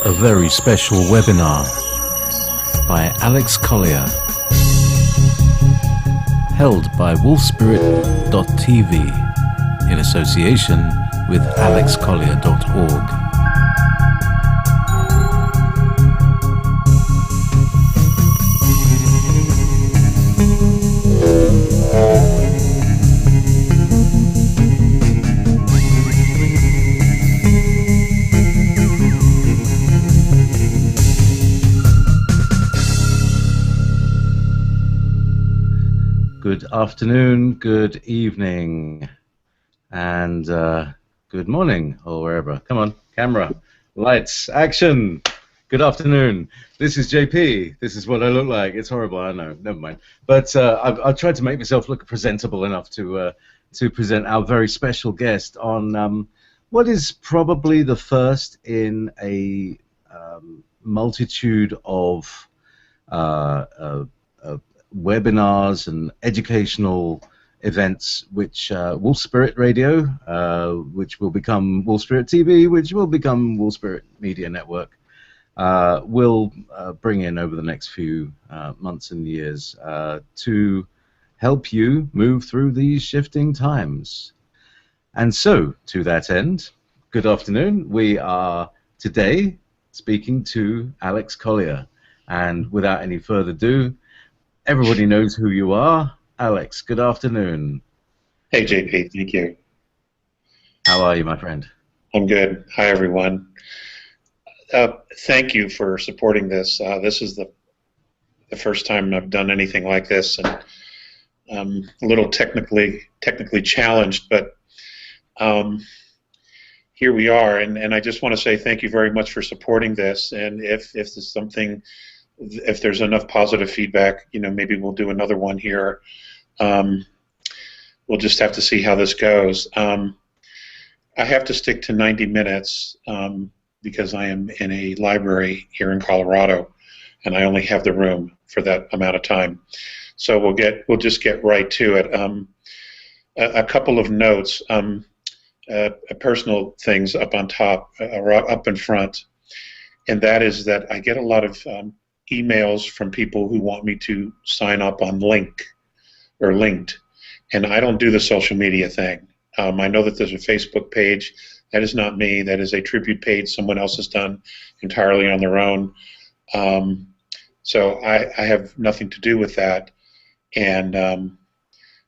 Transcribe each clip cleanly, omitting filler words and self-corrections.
a very special webinar by Alex Collier, held by wolfspirit.tv in association with alexcollier.org. Good afternoon, good evening, and good morning, or wherever. Come on, camera, lights, action. Good afternoon. This is JP. This is what I look like. It's horrible, I know. Never mind. But I've tried to make myself look presentable enough to present our very special guest on what is probably the first in a multitude of webinars and educational events, which Wolf Spirit Radio, which will become Wolf Spirit TV, which will become Wolf Spirit Media Network, will bring in over the next few months and years to help you move through these shifting times. And so, to that end, good afternoon. We are today speaking to Alex Collier, and without any further ado, everybody knows who you are. Alex, good afternoon. Hey, JP. Thank you. How are you, my friend? I'm good. Hi, everyone. Thank you for supporting this. This is the first time I've done anything like this, and I'm a little technically challenged, but here we are. And I just want to say thank you very much for supporting this. And if there's something, if there's enough positive feedback, maybe we'll do another one here. We'll just have to see how this goes. I have to stick to 90 minutes because I am in a library here in Colorado, and I only have the room for that amount of time. So we'll just get right to it. A couple of notes, personal things up on top, or up in front, and that is that I get a lot of emails from people who want me to sign up on linked, and I don't do the social media thing. I know that there's a Facebook page. That is not me. That is a tribute page someone else has done entirely on their own. So I have nothing to do with that, and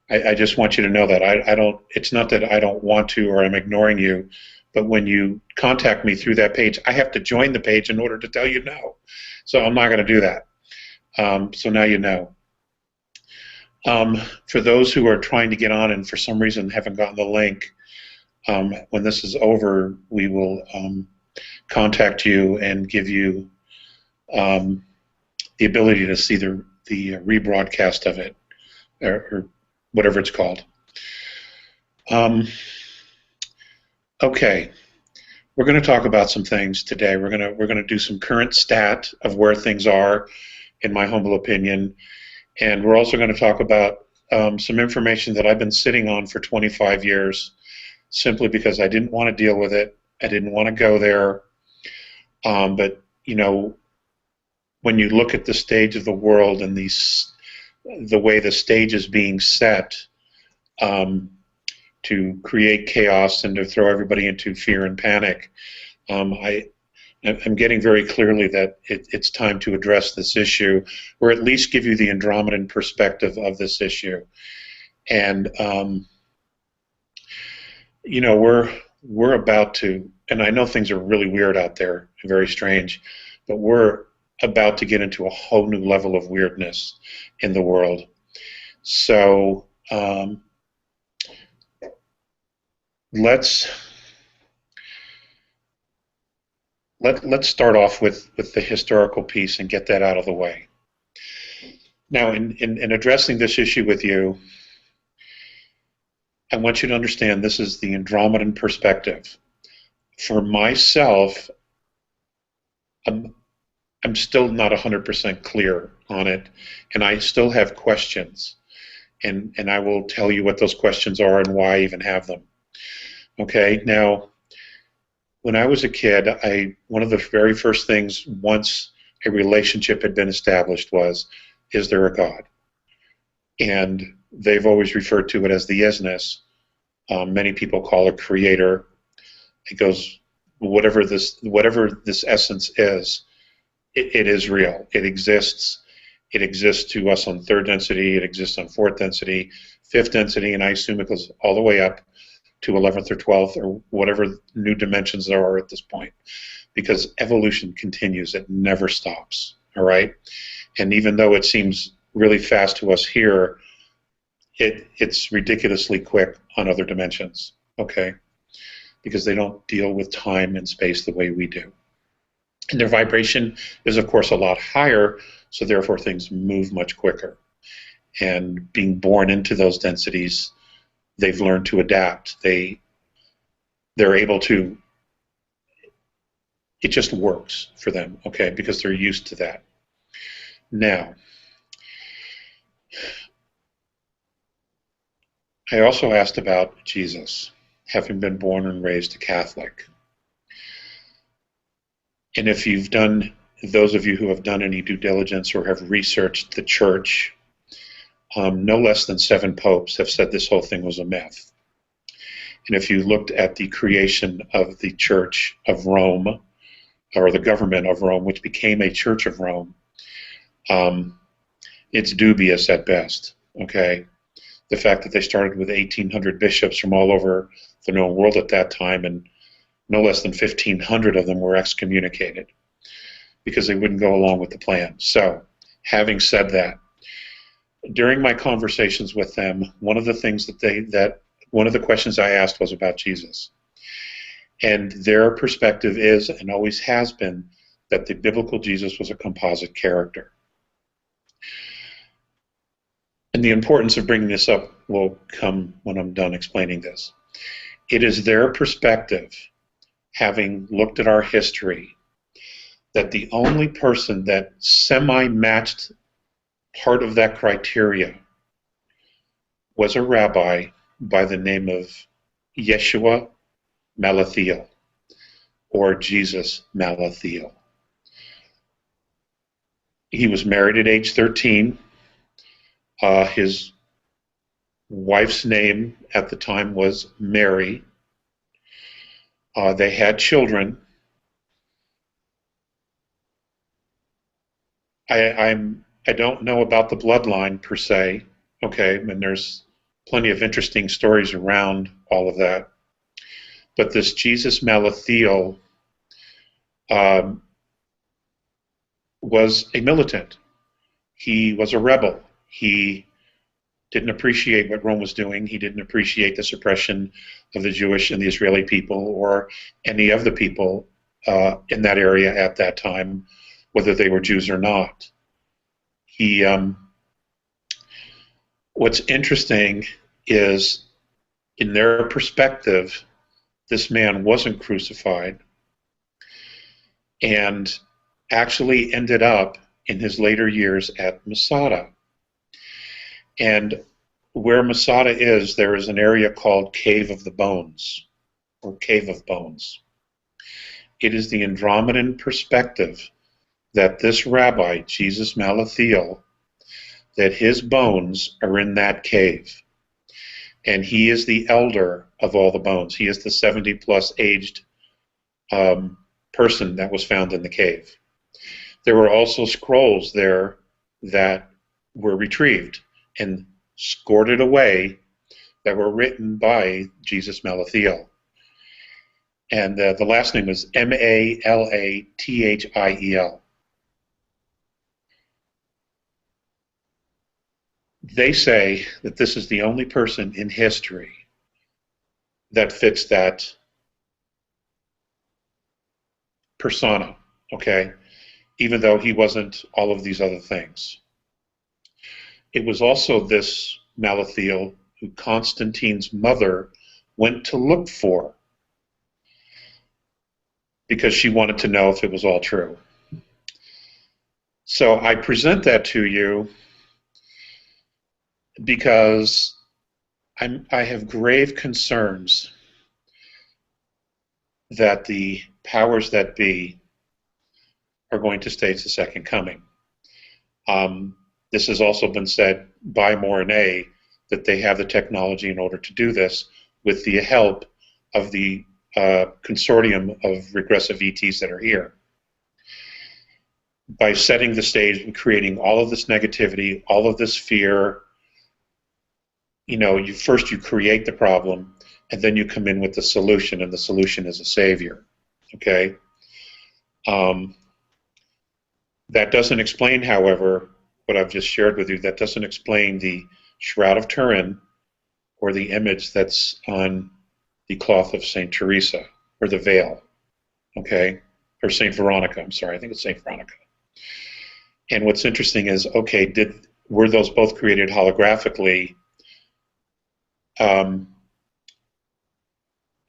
I just want you to know that I don't. It's not that I don't want to or I'm ignoring you, but when you contact me through that page, I have to join the page in order to tell you no. So I'm not going to do that. So now you know. For those who are trying to get on and for some reason haven't gotten the link, when this is over, we will contact you and give you the ability to see the rebroadcast of it, or whatever it's called. Okay. We're going to talk about some things today. We're going to do some current stat of where things are, in my humble opinion, and we're also going to talk about some information that I've been sitting on for 25 years, simply because I didn't want to deal with it. I didn't want to go there. But when you look at the stage of the world and the way the stage is being set, to create chaos and to throw everybody into fear and panic, I'm getting very clearly that it's time to address this issue, or at least give you the Andromedan perspective of this issue. And we're about to, and I know things are really weird out there and very strange, but we're about to get into a whole new level of weirdness in the world. So let's start off with the historical piece and get that out of the way. Now, in addressing this issue with you, I want you to understand this is the Andromedan perspective. For myself, I'm still not 100% clear on it, and I still have questions, and I will tell you what those questions are and why I even have them. Okay, now when I was a kid, one of the very first things once a relationship had been established was, is there a God? And they've always referred to it as the isness. Many people call it creator. It goes, whatever this essence is, it is real. It exists. It exists to us on third density. It exists on fourth density, fifth density, and I assume it goes all the way up to 11th or 12th or whatever new dimensions there are at this point, because evolution continues. It never stops, all right? And even though it seems really fast to us here, it's ridiculously quick on other dimensions, okay? Because they don't deal with time and space the way we do. And their vibration is, of course, a lot higher, so therefore things move much quicker. And being born into those densities, they've learned to adapt. They're able to, it just works for them, okay, because they're used to that. Now, I also asked about Jesus, having been born and raised a Catholic. And if you've done, those of you who have done any due diligence or have researched the church, no less than 7 popes have said this whole thing was a myth. And if you looked at the creation of the Church of Rome, or the government of Rome, which became a Church of Rome, it's dubious at best, okay? The fact that they started with 1,800 bishops from all over the known world at that time, and no less than 1,500 of them were excommunicated because they wouldn't go along with the plan. So, having said that, during my conversations with them, one of the things one of the questions I asked was about Jesus. And their perspective is, and always has been, that the biblical Jesus was a composite character. And the importance of bringing this up will come when I'm done explaining this. It is their perspective, having looked at our history, that the only person that semi-matched part of that criteria was a rabbi by the name of Yeshua Malathiel, or Jesus Malathiel. He was married at age 13. His wife's name at the time was Mary. They had children. I don't know about the bloodline per se, okay, and there's plenty of interesting stories around all of that. But this Jesus Malathiel was a militant. He was a rebel. He didn't appreciate what Rome was doing. He didn't appreciate the suppression of the Jewish and the Israeli people, or any of the people in that area at that time, whether they were Jews or not. What's interesting is, in their perspective, this man wasn't crucified and actually ended up in his later years at Masada. And where Masada is, there is an area called Cave of the Bones, or Cave of Bones. It is the Andromedan perspective that this rabbi, Jesus Malathiel, that his bones are in that cave. And he is the elder of all the bones. He is the 70-plus aged person that was found in the cave. There were also scrolls there that were retrieved and scored away that were written by Jesus Malathiel. And the last name is Malathiel. They say that this is the only person in history that fits that persona, okay? Even though he wasn't all of these other things. It was also this Malathiel who Constantine's mother went to look for because she wanted to know if it was all true. So I present that to you because I have grave concerns that the powers that be are going to stage the second coming. This has also been said by Mornay that they have the technology in order to do this with the help of the consortium of regressive ETs that are here. By setting the stage and creating all of this negativity, all of this fear, you know, you create the problem, and then you come in with the solution, and the solution is a savior. Okay. That doesn't explain, however, what I've just shared with you. That doesn't explain the Shroud of Turin or the image that's on the cloth of Saint Teresa, or the veil. Okay, or Saint Veronica. I'm sorry, I think it's Saint Veronica. And what's interesting is, okay, were those both created holographically?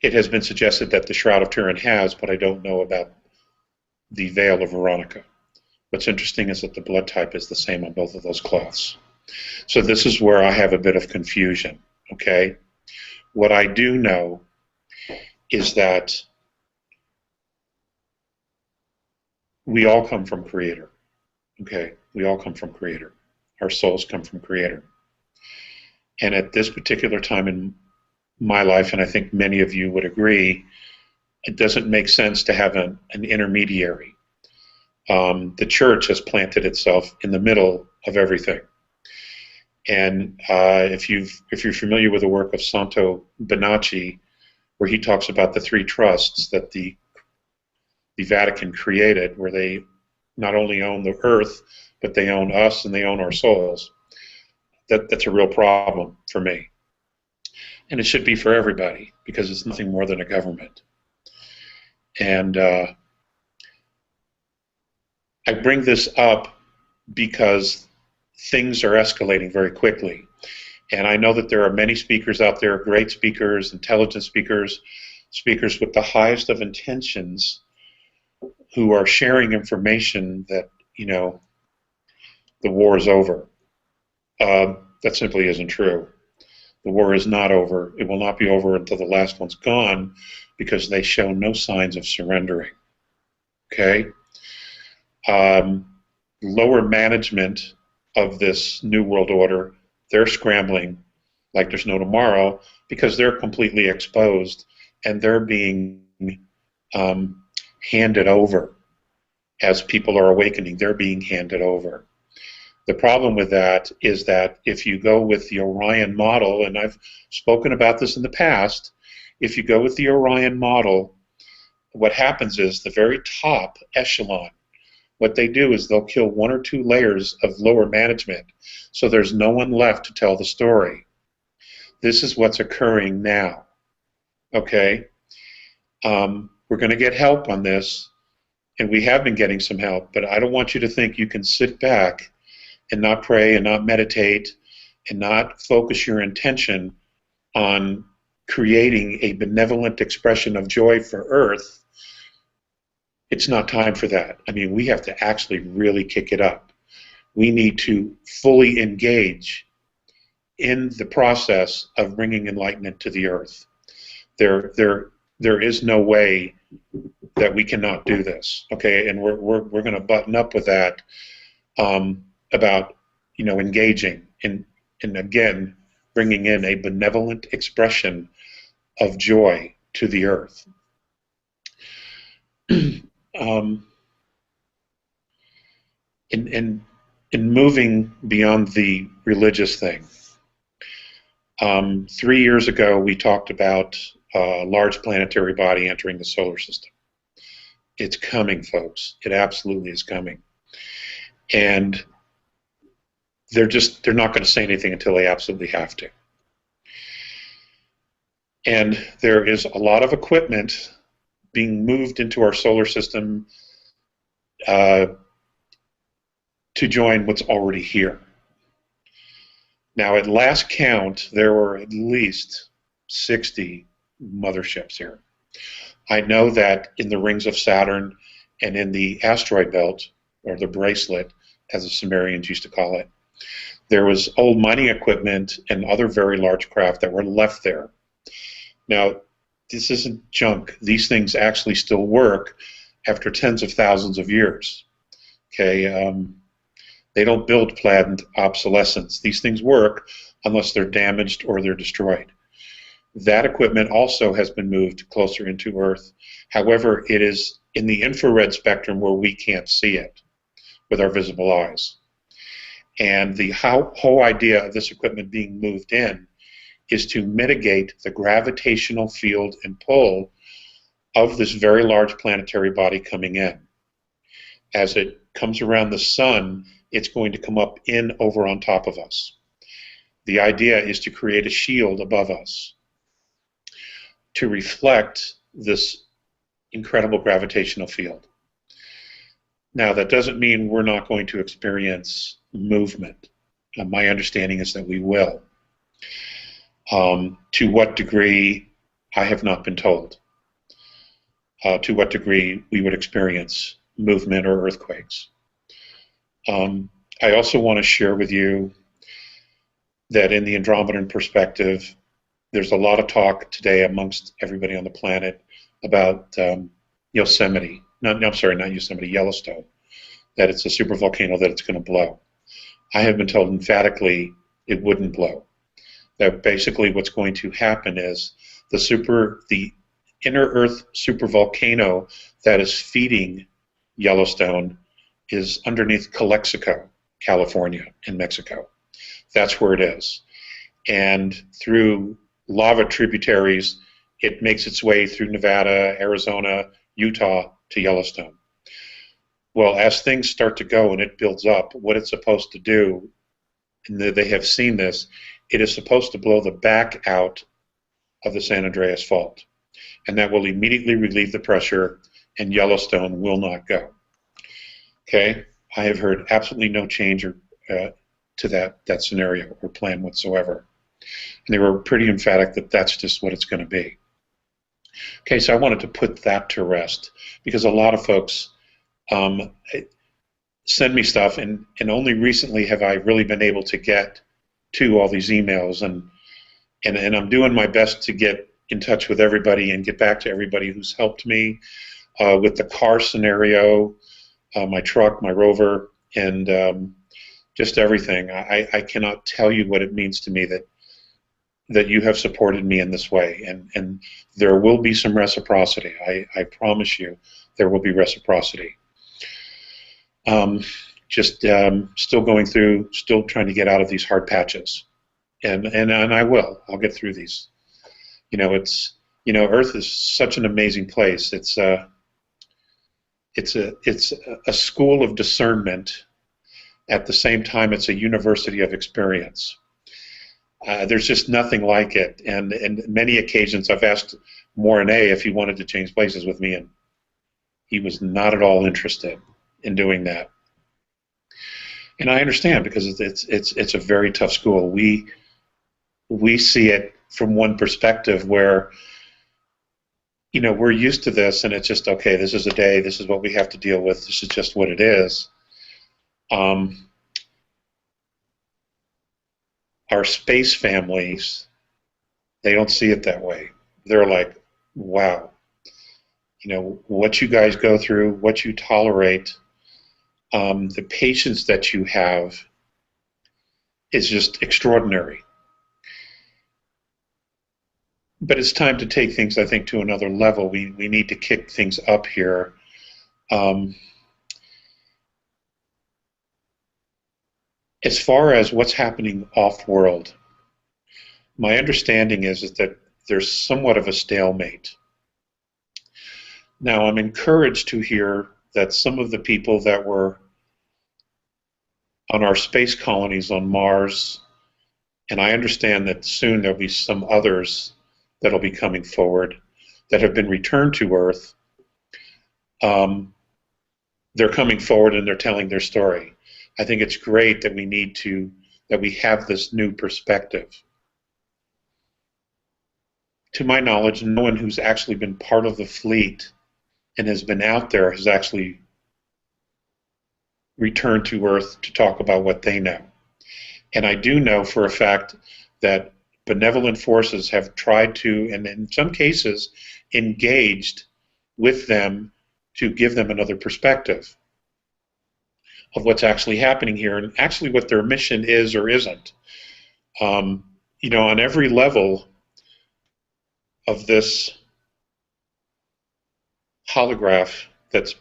It has been suggested that the Shroud of Turin has, but I don't know about the veil of Veronica. What's interesting is that the blood type is the same on both of those cloths. So this is where I have a bit of confusion, okay? What I do know is that we all come from Creator, okay? We all come from Creator. Our souls come from Creator. And at this particular time in my life, and I think many of you would agree, it doesn't make sense to have an intermediary. The church has planted itself in the middle of everything. And if you're familiar with the work of Santo Bonacci, where he talks about the three trusts that the Vatican created, where they not only own the earth, but they own us and they own our souls, that's a real problem for me. And it should be for everybody, because it's nothing more than a government. And I bring this up because things are escalating very quickly. And I know that there are many speakers out there, great speakers, intelligent speakers, speakers with the highest of intentions, who are sharing information that, you know, the war is over. That simply isn't true. The war is not over. It will not be over until the last one's gone, because they show no signs of surrendering. Okay? Lower management of this New World Order, they're scrambling like there's no tomorrow, because they're completely exposed, and they're being handed over. As people are awakening, they're being handed over. The problem with that is that if you go with the Orion model, and I've spoken about this in the past, if you go with the Orion model, what happens is the very top echelon, what they do is they'll kill one or two layers of lower management, so there's no one left to tell the story. This is what's occurring now. Okay? We're going to get help on this, and we have been getting some help, but I don't want you to think you can sit back and not pray and not meditate and not focus your intention on creating a benevolent expression of joy for Earth. It's not time for that. I mean, we have to actually really kick it up. We need to fully engage in the process of bringing enlightenment to the Earth. There is no way that we cannot do this. Okay, and we're going to button up with that. About, you know, engaging and again bringing in a benevolent expression of joy to the Earth. In moving beyond the religious thing, 3 years ago we talked about a large planetary body entering the solar system. It's coming, folks. It absolutely is coming. And they're not going to say anything until they absolutely have to. And there is a lot of equipment being moved into our solar system to join what's already here. Now, at last count, there were at least 60 motherships here. I know that in the rings of Saturn and in the asteroid belt, or the bracelet, as the Sumerians used to call it, there was old mining equipment and other very large craft that were left there. Now, This isn't junk. These things actually still work after tens of thousands of years. Okay, they don't build planned obsolescence. These things work unless they're damaged or they're destroyed. That equipment also has been moved closer into Earth. However, it is in the infrared spectrum where we can't see it with our visible eyes. And the whole idea of this equipment being moved in is to mitigate the gravitational field and pull of this very large planetary body coming in. As it comes around the sun, it's going to come up in over on top of us. The idea is to create a shield above us to reflect this incredible gravitational field. Now, that doesn't mean we're not going to experience movement. My understanding is that we will. To what degree, I have not been told. To what degree we would experience movement or earthquakes. I also want to share with you that in the Andromedan perspective, there's a lot of talk today amongst everybody on the planet about Yosemite. Not Yosemite, Yellowstone. That it's a supervolcano, that it's going to blow. I have been told emphatically it wouldn't blow. That basically what's going to happen is the inner Earth supervolcano that is feeding Yellowstone is underneath Calexico, California, in Mexico. That's where it is. And through lava tributaries, it makes its way through Nevada, Arizona, Utah to Yellowstone. Well, as things start to go and it builds up, what it's supposed to do, and they have seen this, it is supposed to blow the back out of the San Andreas Fault. And that will immediately relieve the pressure, and Yellowstone will not go. Okay? I have heard absolutely no change to that scenario or plan whatsoever. And they were pretty emphatic that that's just what it's going to be. Okay, so I wanted to put that to rest because a lot of folks send me stuff, and only recently have I really been able to get to all these emails, and I'm doing my best to get in touch with everybody and get back to everybody who's helped me with the car scenario, my truck, my Rover, and just everything. I cannot tell you what it means to me that you have supported me in this way, and there will be some reciprocity. I promise you there will be reciprocity. Still going through, still trying to get out of these hard patches, and I will. I'll get through these. Earth is such an amazing place. It's a school of discernment. At the same time, it's a university of experience. There's just nothing like it. And many occasions I've asked Mornay if he wanted to change places with me, and he was not at all interested in doing that. And I understand, because it's a very tough school. We see it from one perspective where, we're used to this, and it's just, okay, this is a day, this is what we have to deal with, this is just what it is. Our space families, they don't see it that way. They're like, wow, what you guys go through, what you tolerate, the patience that you have is just extraordinary. But it's time to take things, I think, to another level. We need to kick things up here. As far as what's happening off-world, my understanding is that there's somewhat of a stalemate. Now, I'm encouraged to hear that some of the people that were on our space colonies on Mars, and I understand that soon there'll be some others that'll be coming forward that have been returned to Earth. They're coming forward and they're telling their story. I think it's great that we have this new perspective. To my knowledge, no one who's actually been part of the fleet and has been out there has actually returned to Earth to talk about what they know. And I do know for a fact that benevolent forces have tried to, and in some cases, engaged with them to give them another perspective of what's actually happening here and actually what their mission is or isn't. You know, on every level of this holograph, that's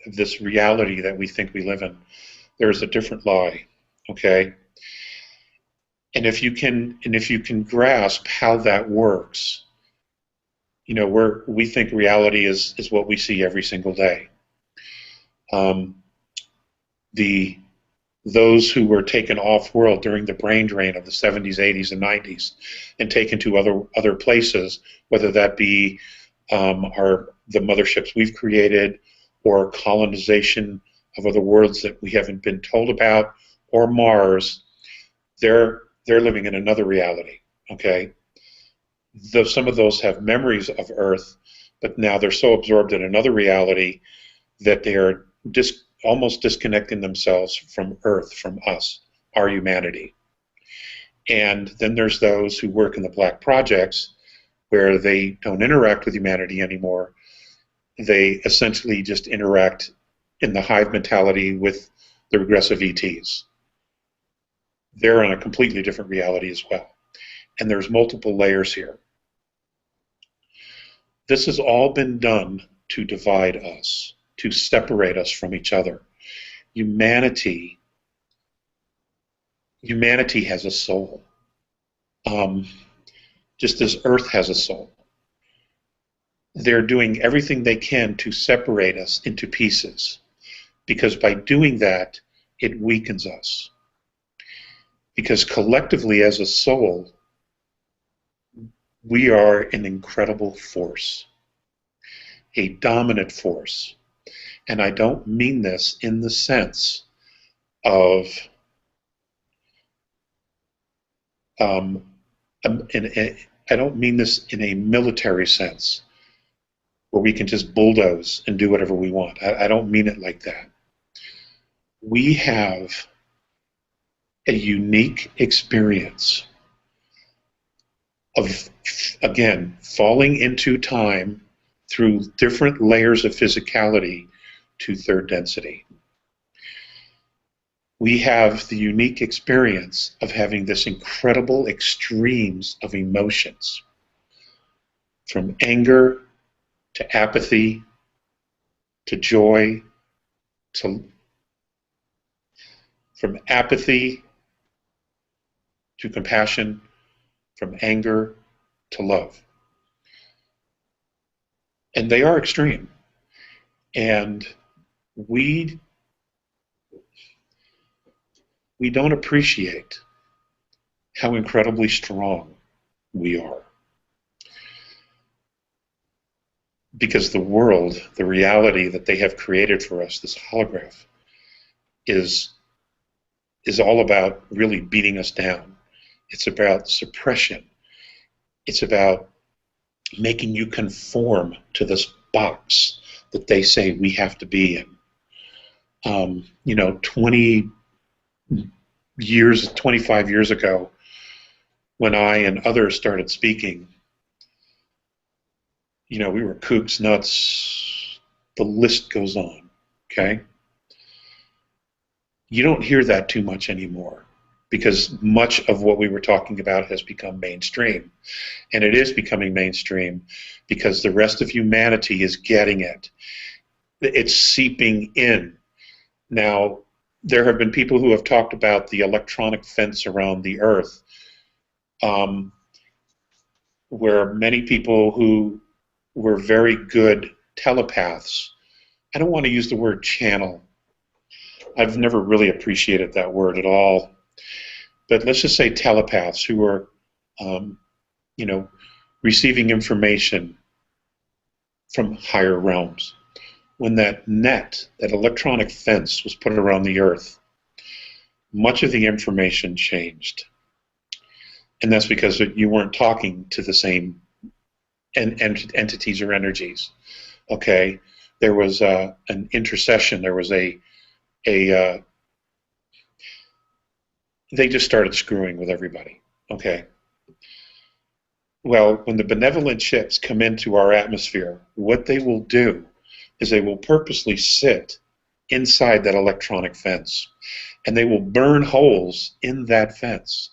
this reality that we think we live in, there's a different lie, okay? And if you can grasp how that works, you know, we think reality is what we see every single day. Those who were taken off world during the brain drain of the 70s, 80s, and 90s, and taken to other places, whether that be the motherships we've created, or colonization of other worlds that we haven't been told about, or Mars, they're living in another reality. Okay, though some of those have memories of Earth, but now they're so absorbed in another reality that they are almost disconnecting themselves from Earth, from us, our humanity. And then there's those who work in the black projects where they don't interact with humanity anymore. They essentially just interact in the hive mentality with the regressive ETs. They're on a completely different reality as well. And there's multiple layers here. This has all been done to divide us, to separate us from each other. Humanity has a soul, just as Earth has a soul. They're doing everything they can to separate us into pieces, because by doing that, it weakens us. Because collectively as a soul, we are an incredible force, a dominant force. And I don't mean this in the sense of I don't mean this in a military sense where we can just bulldoze and do whatever we want. I don't mean it like that. We have a unique experience of, again, falling into time through different layers of physicality to third density. We have the unique experience of having this incredible extremes of emotions, from anger to apathy to joy, from apathy to compassion, from anger to love. And they are extreme. And we don't appreciate how incredibly strong we are. Because the world, the reality that they have created for us, this holograph, is all about really beating us down. It's about suppression. It's about making you conform to this box that they say we have to be in. 25 years ago, when I and others started speaking, we were kooks, nuts, the list goes on, okay? You don't hear that too much anymore because much of what we were talking about has become mainstream. And it is becoming mainstream because the rest of humanity is getting it. It's seeping in. Now, there have been people who have talked about the electronic fence around the Earth, where many people who were very good telepaths, I don't want to use the word channel. I've never really appreciated that word at all. But let's just say telepaths who are, receiving information from higher realms. When that net, that electronic fence was put around the Earth, much of the information changed. And that's because you weren't talking to the same entities or energies. Okay? There was an intercession. There was they just started screwing with everybody. Okay? Well, when the benevolent ships come into our atmosphere, what they will do is they will purposely sit inside that electronic fence, and they will burn holes in that fence.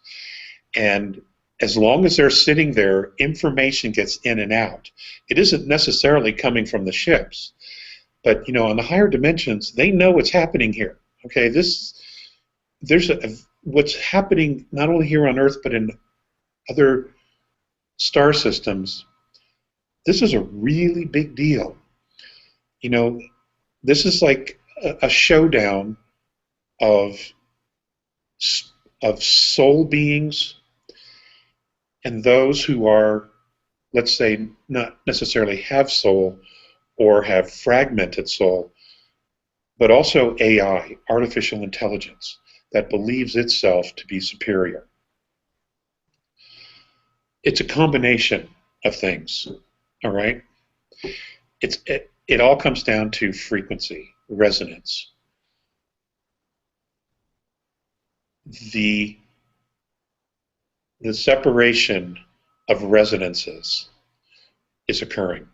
And as long as they're sitting there, information gets in and out. It isn't necessarily coming from the ships, but on the higher dimensions, they know what's happening here. Okay, there's what's happening not only here on Earth but in other star systems. This is a really big deal. This is like a showdown of soul beings and those who are, let's say, not necessarily have soul or have fragmented soul, but also AI, artificial intelligence, that believes itself to be superior. It's a combination of things, all right? It all comes down to frequency, resonance. The separation of resonances is occurring,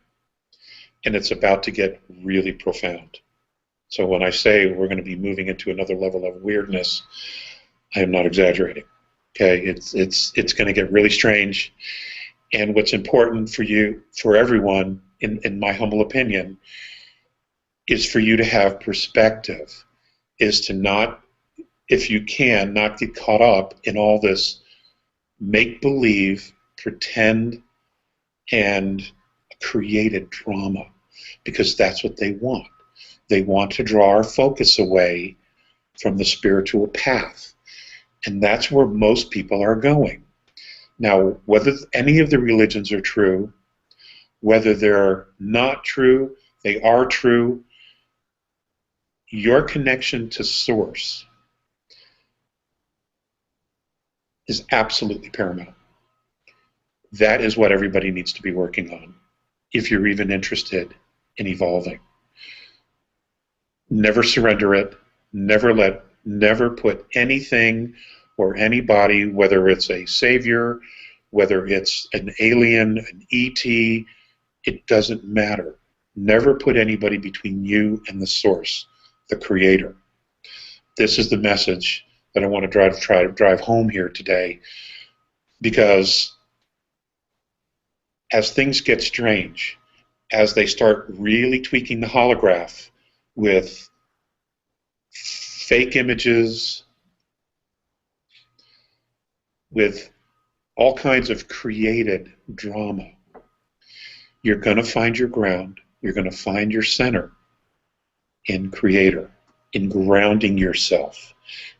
and it's about to get really profound. So when I say we're going to be moving into another level of weirdness, I am not exaggerating. Okay, it's going to get really strange, and what's important for everyone, in my humble opinion, is for you to have perspective, is to not, if you can, not get caught up in all this make-believe, pretend, and created drama, because that's what they want. They want to draw our focus away from the spiritual path, and that's where most people are going. Now, whether any of the religions are true, whether they're not true, they are true, your connection to Source is absolutely paramount. That is what everybody needs to be working on, if you're even interested in evolving. Never surrender it. Never put anything or anybody, whether it's a savior, whether it's an alien, an ET, it doesn't matter. Never put anybody between you and the source, the creator. This is the message that I want to try to drive home here today, because as things get strange, as they start really tweaking the holograph with fake images, with all kinds of created drama, you're going to find your ground, you're going to find your center in Creator, in grounding yourself,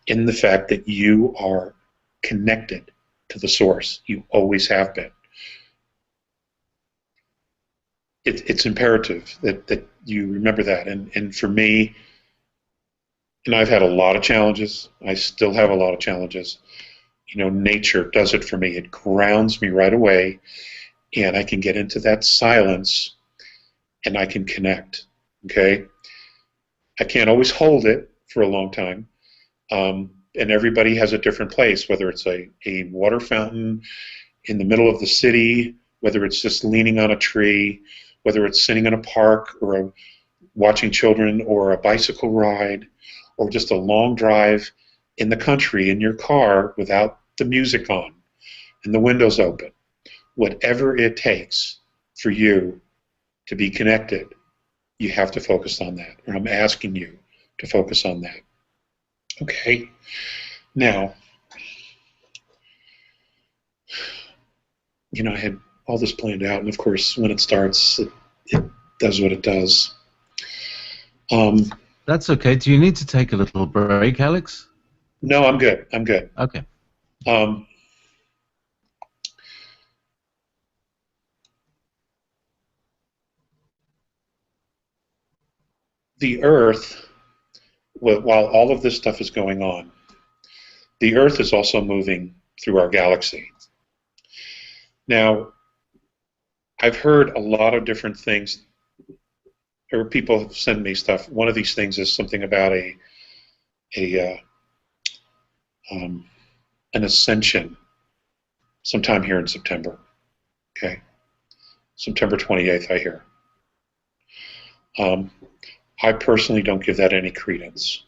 in the fact that you are connected to the source. You always have been. It's imperative that you remember that. And for me, and I've had a lot of challenges, I still have a lot of challenges. Nature does it for me. It grounds me right away, and I can get into that silence, and I can connect, okay? I can't always hold it for a long time, and everybody has a different place, whether it's a water fountain in the middle of the city, whether it's just leaning on a tree, whether it's sitting in a park or watching children, or a bicycle ride, or just a long drive in the country in your car without the music on and the windows open. Whatever it takes for you to be connected, you have to focus on that. Or I'm asking you to focus on that. Okay. Now, I had all this planned out, and of course, when it starts, it does what it does. That's okay. Do you need to take a little break, Alex? No, I'm good. I'm good. Okay. The Earth, while all of this stuff is going on, the Earth is also moving through our galaxy. Now, I've heard a lot of different things, or people send me stuff. One of these things is something about an ascension sometime here in September. Okay, September 28th, I hear. I personally don't give that any credence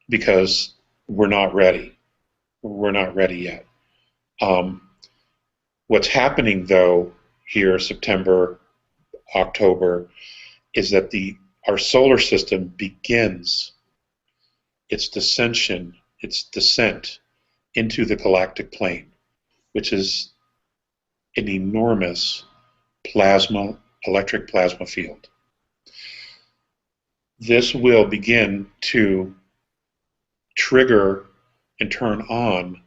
because we're not ready. We're not ready yet. What's happening, though, here, September, October, is that our solar system begins its descent into the galactic plane, which is an enormous electric plasma field. This will begin to trigger and turn on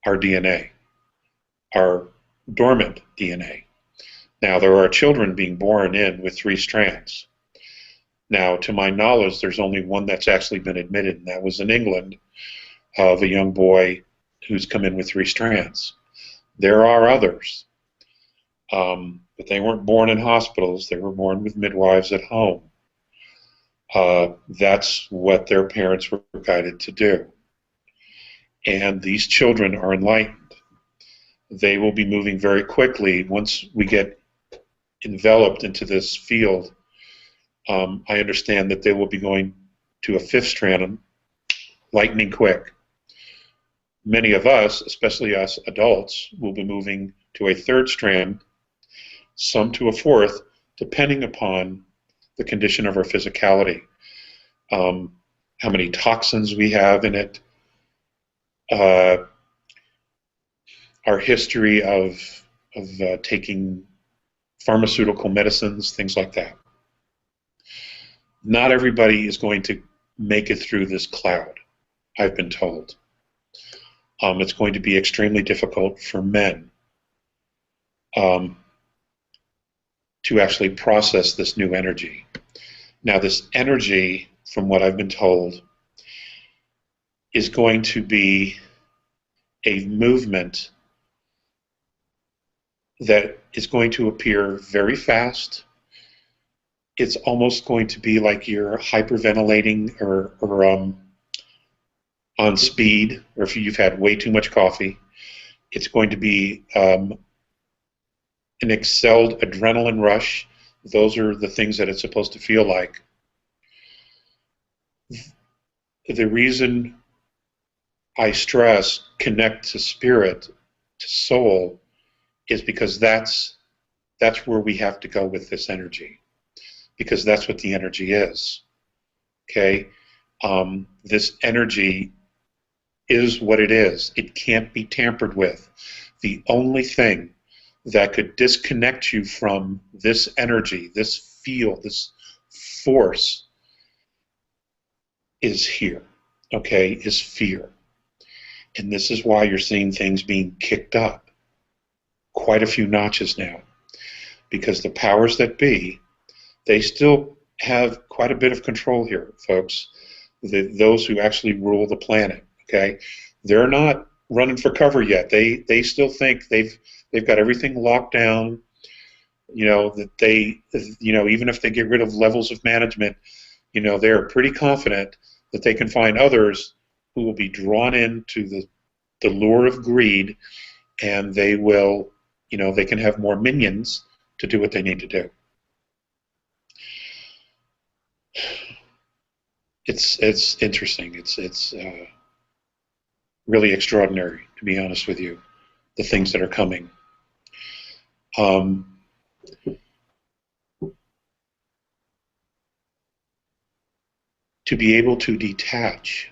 our DNA, our dormant DNA. Now, there are children being born in with 3 strands. Now, to my knowledge, there's only one that's actually been admitted, and that was in England, of a young boy who's come in with 3 strands. There are others, but they weren't born in hospitals. They were born with midwives at home. That's what their parents were guided to do. And these children are enlightened. They will be moving very quickly once we get enveloped into this field. I understand that they will be going to a 5th strand, lightning quick. Many of us, especially us adults, will be moving to a 3rd strand, some to a 4th, depending upon the condition of our physicality, how many toxins we have in it, our history of taking pharmaceutical medicines, things like that. Not everybody is going to make it through this cloud, I've been told. It's going to be extremely difficult for men to actually process this new energy. Now, this energy, from what I've been told, is going to be a movement that is going to appear very fast. It's almost going to be like you're hyperventilating or on speed, or if you've had way too much coffee. It's going to be an excelled adrenaline rush. Those are the things that it's supposed to feel like. The reason I stress connect to spirit, to soul, is because that's where we have to go with this energy, because that's what the energy is. Okay, this energy is what it is. It can't be tampered with. The only thing that could disconnect you from this energy, this field, this force, is here. Okay, is fear. And this is why you're seeing things being kicked up quite a few notches now, because the powers that be, they still have quite a bit of control here, folks. Those who actually rule the planet, okay, they're not running for cover yet. They still think they've got everything locked down. You know that they, even if they get rid of levels of management, they're pretty confident that they can find others who will be drawn into the lure of greed, and they will, they can have more minions to do what they need to do. It's interesting. It's really extraordinary, to be honest with you, the things that are coming. To be able to detach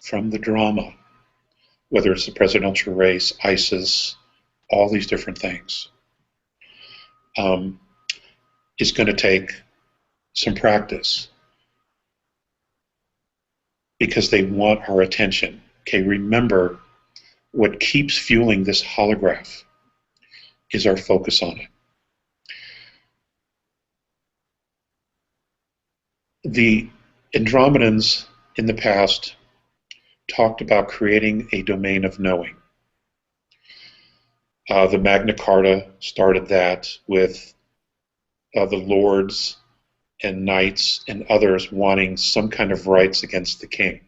from the drama, whether it's the presidential race, ISIS, all these different things, is going to take some practice, because they want our attention. Okay, remember, what keeps fueling this holograph is our focus on it. The Andromedans in the past talked about creating a domain of knowing. The Magna Carta started that with the lords and knights and others wanting some kind of rights against the king.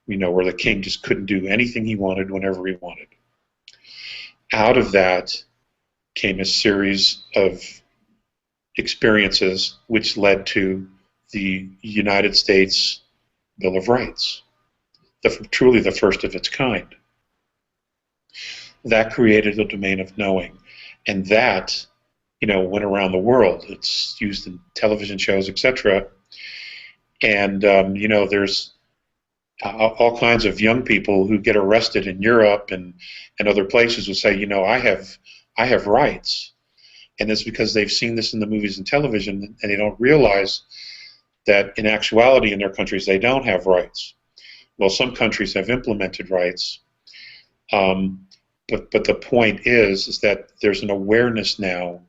Where the king just couldn't do anything he wanted whenever he wanted. Out of that came a series of experiences which led to the United States Bill of Rights, truly the first of its kind. That created a domain of knowing, and that, went around the world. It's used in television shows, etc. And there's all kinds of young people who get arrested in Europe and other places who say, I have rights, and it's because they've seen this in the movies and television, and they don't realize that in actuality in their countries they don't have rights. Well, some countries have implemented rights, but the point is that there's an awareness now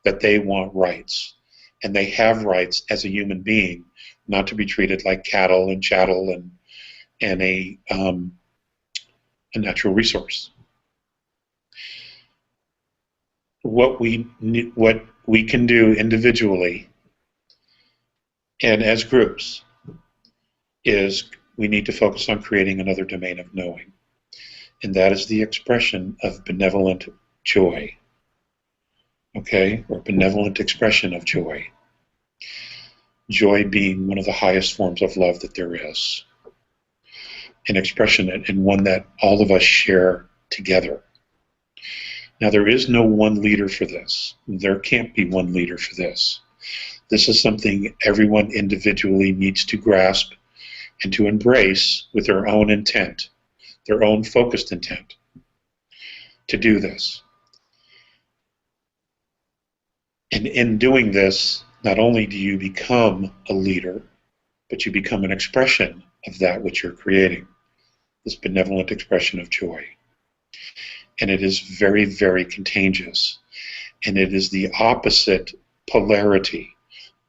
that they want rights, and they have rights as a human being, not to be treated like cattle and chattel and a natural resource. What we can do individually and as groups is we need to focus on creating another domain of knowing, and that is the expression of benevolent joy. Okay, or benevolent expression of joy. Joy being one of the highest forms of love that there is. An expression and one that all of us share together. Now, there is no one leader for this. There can't be one leader for this. This is something everyone individually needs to grasp and to embrace with their own intent, their own focused intent to do this. And in doing this, not only do you become a leader, but you become an expression of that which you're creating, this benevolent expression of joy. And it is very, very contagious. And it is the opposite polarity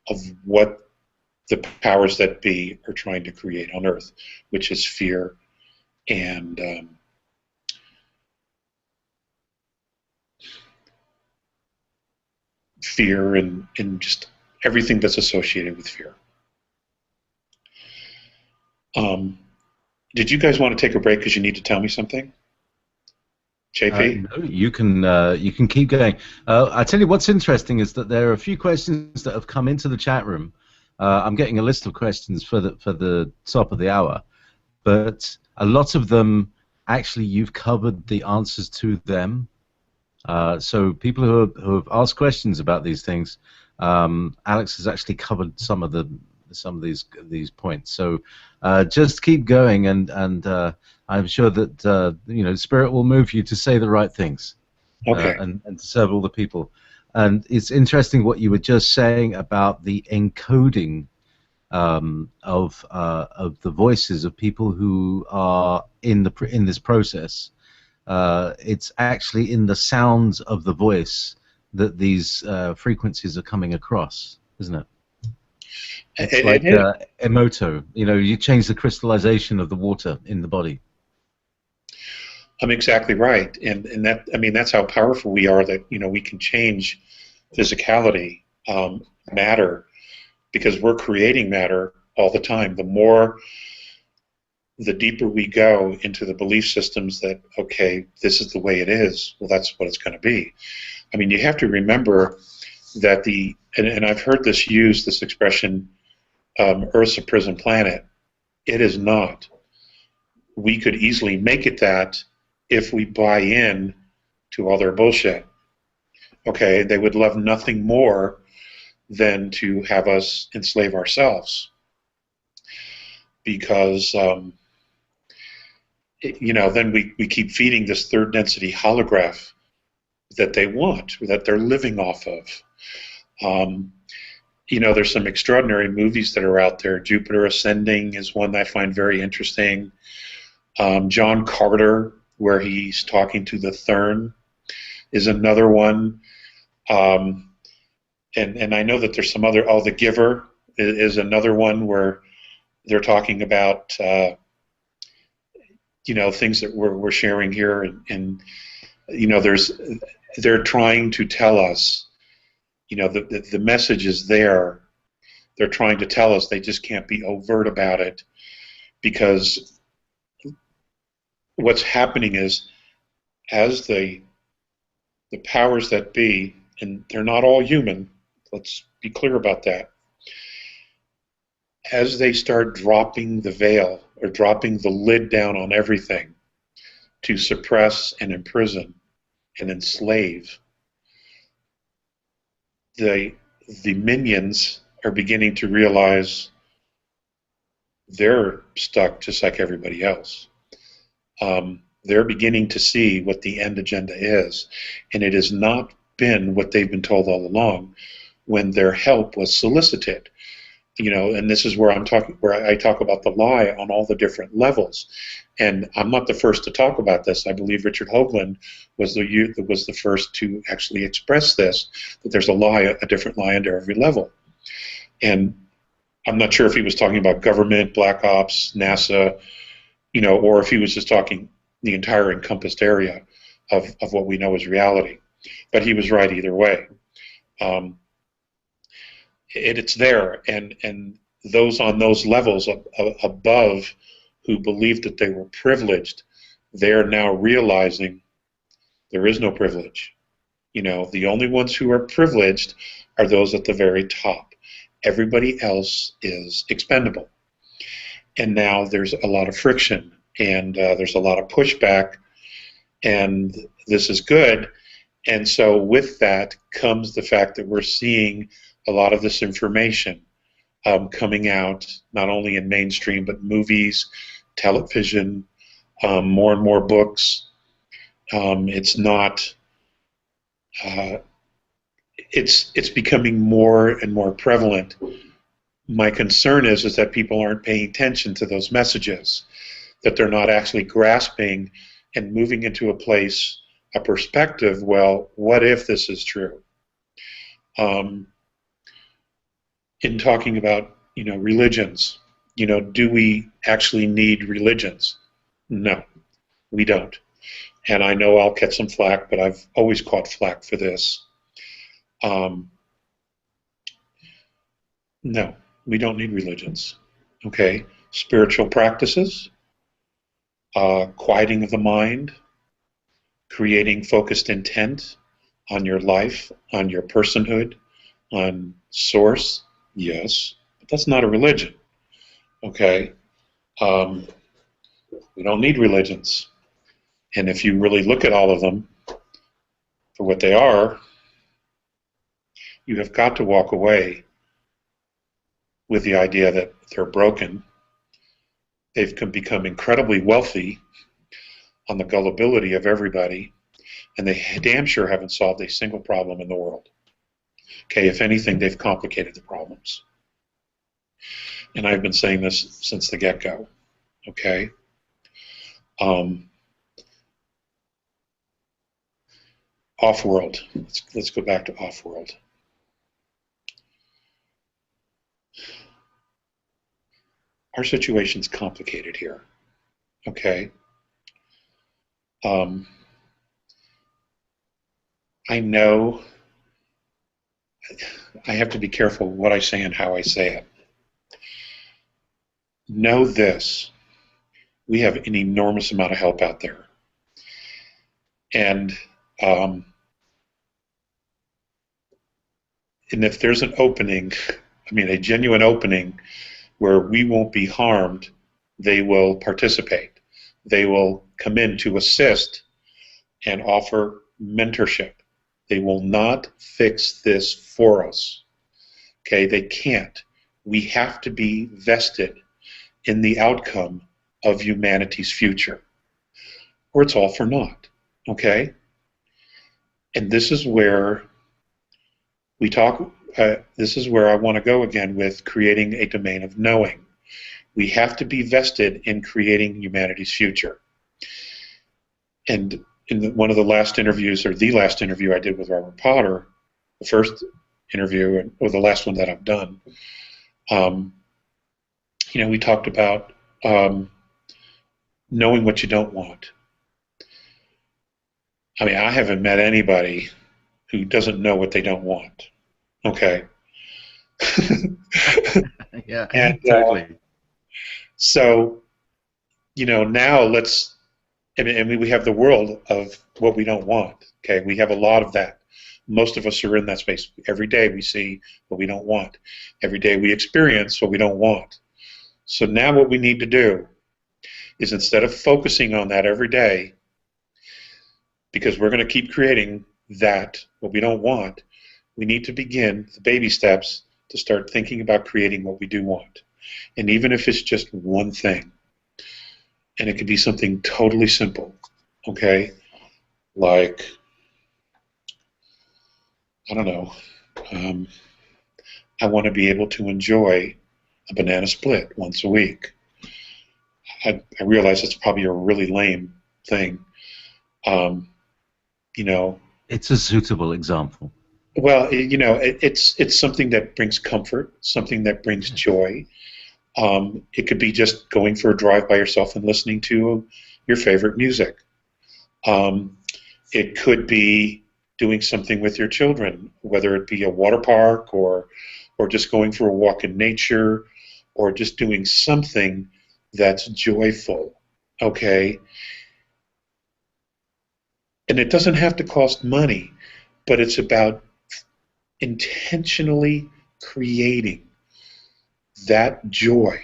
of what the powers that be are trying to create on Earth, which is fear and just everything that's associated with fear. Did you guys want to take a break because you need to tell me something? JP? No, you can keep going. I tell you what's interesting is that there are a few questions that have come into the chat room. I'm getting a list of questions for the top of the hour, but a lot of them actually you've covered the answers to them. So people who have asked questions about these things, Alex has actually covered some of these points. So just keep going, and I'm sure that Spirit will move you to say the right things, okay. and to serve all the people. And it's interesting what you were just saying about the encoding of the voices of people who are in this process. It's actually in the sounds of the voice that these frequencies are coming across, isn't it? It's like emoto. You change the crystallization of the water in the body. I'm exactly right, and that's how powerful we are. That we can change physicality, matter, because we're creating matter all the time. The deeper we go into the belief systems that, okay, this is the way it is, well, that's what it's going to be. You have to remember that and I've heard this expression, Earth's a prison planet. It is not. We could easily make it that if we buy in to all their bullshit. Okay, they would love nothing more than to have us enslave ourselves. Because then we keep feeding this third density holograph that they want, that they're living off of. There's some extraordinary movies that are out there. Jupiter Ascending is one that I find very interesting. John Carter, where he's talking to the Thurn, is another one. And I know that there's some other. The Giver is another one where they're talking about things that we're sharing here, and they're trying to tell us, the message is there. They're trying to tell us, they just can't be overt about it, because what's happening is, as the the powers that be, and they're not all human, let's be clear about that, as they start dropping the veil or dropping the lid down on everything to suppress and imprison and enslave, the minions are beginning to realize they're stuck just like everybody else. They're beginning to see what the end agenda is, and it has not been what they've been told all along when their help was solicited. And this is where I talk about the lie on all the different levels. And I'm not the first to talk about this. I believe Richard Hoagland was the first to actually express this, that there's a different lie under every level. And I'm not sure if he was talking about government, black ops, NASA, or if he was just talking the entire encompassed area of what we know as reality. But he was right either way. It's there, and those on those levels above who believed that they were privileged, they're now realizing there is no privilege. The only ones who are privileged are those at the very top. Everybody else is expendable. And now there's a lot of friction, and there's a lot of pushback, and this is good. And so with that comes the fact that we're seeing a lot of this information coming out, not only in mainstream, but movies, television, more and more books. It's not. It's becoming more and more prevalent. My concern is that people aren't paying attention to those messages, that they're not actually grasping and moving into a perspective. Well, what if this is true? In talking about religions, do we actually need religions? No, we don't. And I know I'll catch some flack, but I've always caught flack for this. No, we don't need religions. Okay, spiritual practices, quieting of the mind, creating focused intent on your life, on your personhood, on source. Yes, but that's not a religion. Okay, we don't need religions, and if you really look at all of them for what they are, you have got to walk away with the idea that they're broken. They've become incredibly wealthy on the gullibility of everybody, and they damn sure haven't solved a single problem in the world. Okay, if anything, they've complicated the problems. And I've been saying this since the get-go. Okay? Off-world. Let's go back to off-world. Our situation's complicated here. Okay? I know I have to be careful what I say and how I say it. Know this: we have an enormous amount of help out there. And if there's an opening, a genuine opening where we won't be harmed, they will participate. They will come in to assist and offer mentorship. They will not fix this for us. Okay, they can't. We have to be vested in the outcome of humanity's future, or it's all for naught. Okay? And this is where we talk, this is where I want to go again with creating a domain of knowing. We have to be vested in creating humanity's future. And in one of the last interviews, or the last interview I did with Robert Potter, the first interview, or the last one that I've done, we talked about knowing what you don't want. I haven't met anybody who doesn't know what they don't want. Okay. Yeah, and totally. So, now let's and we have the world of what we don't want. Okay, we have a lot of that. Most of us are in that space. Every day we see what we don't want. Every day we experience what we don't want. So now what we need to do is, instead of focusing on that every day, because we're going to keep creating that, what we don't want, we need to begin the baby steps to start thinking about creating what we do want. And even if it's just one thing, and it could be something totally simple, okay? Like, I don't know, I want to be able to enjoy a banana split once a week. I realize it's probably a really lame thing. You know, It's a suitable example. well, you know, it's something that brings comfort, something that brings joy. It could be just going for a drive by yourself and listening to your favorite music. It could be doing something with your children, whether it be a water park or just going for a walk in nature, or just doing something that's joyful. Okay, and it doesn't have to cost money, but it's about intentionally creating that joy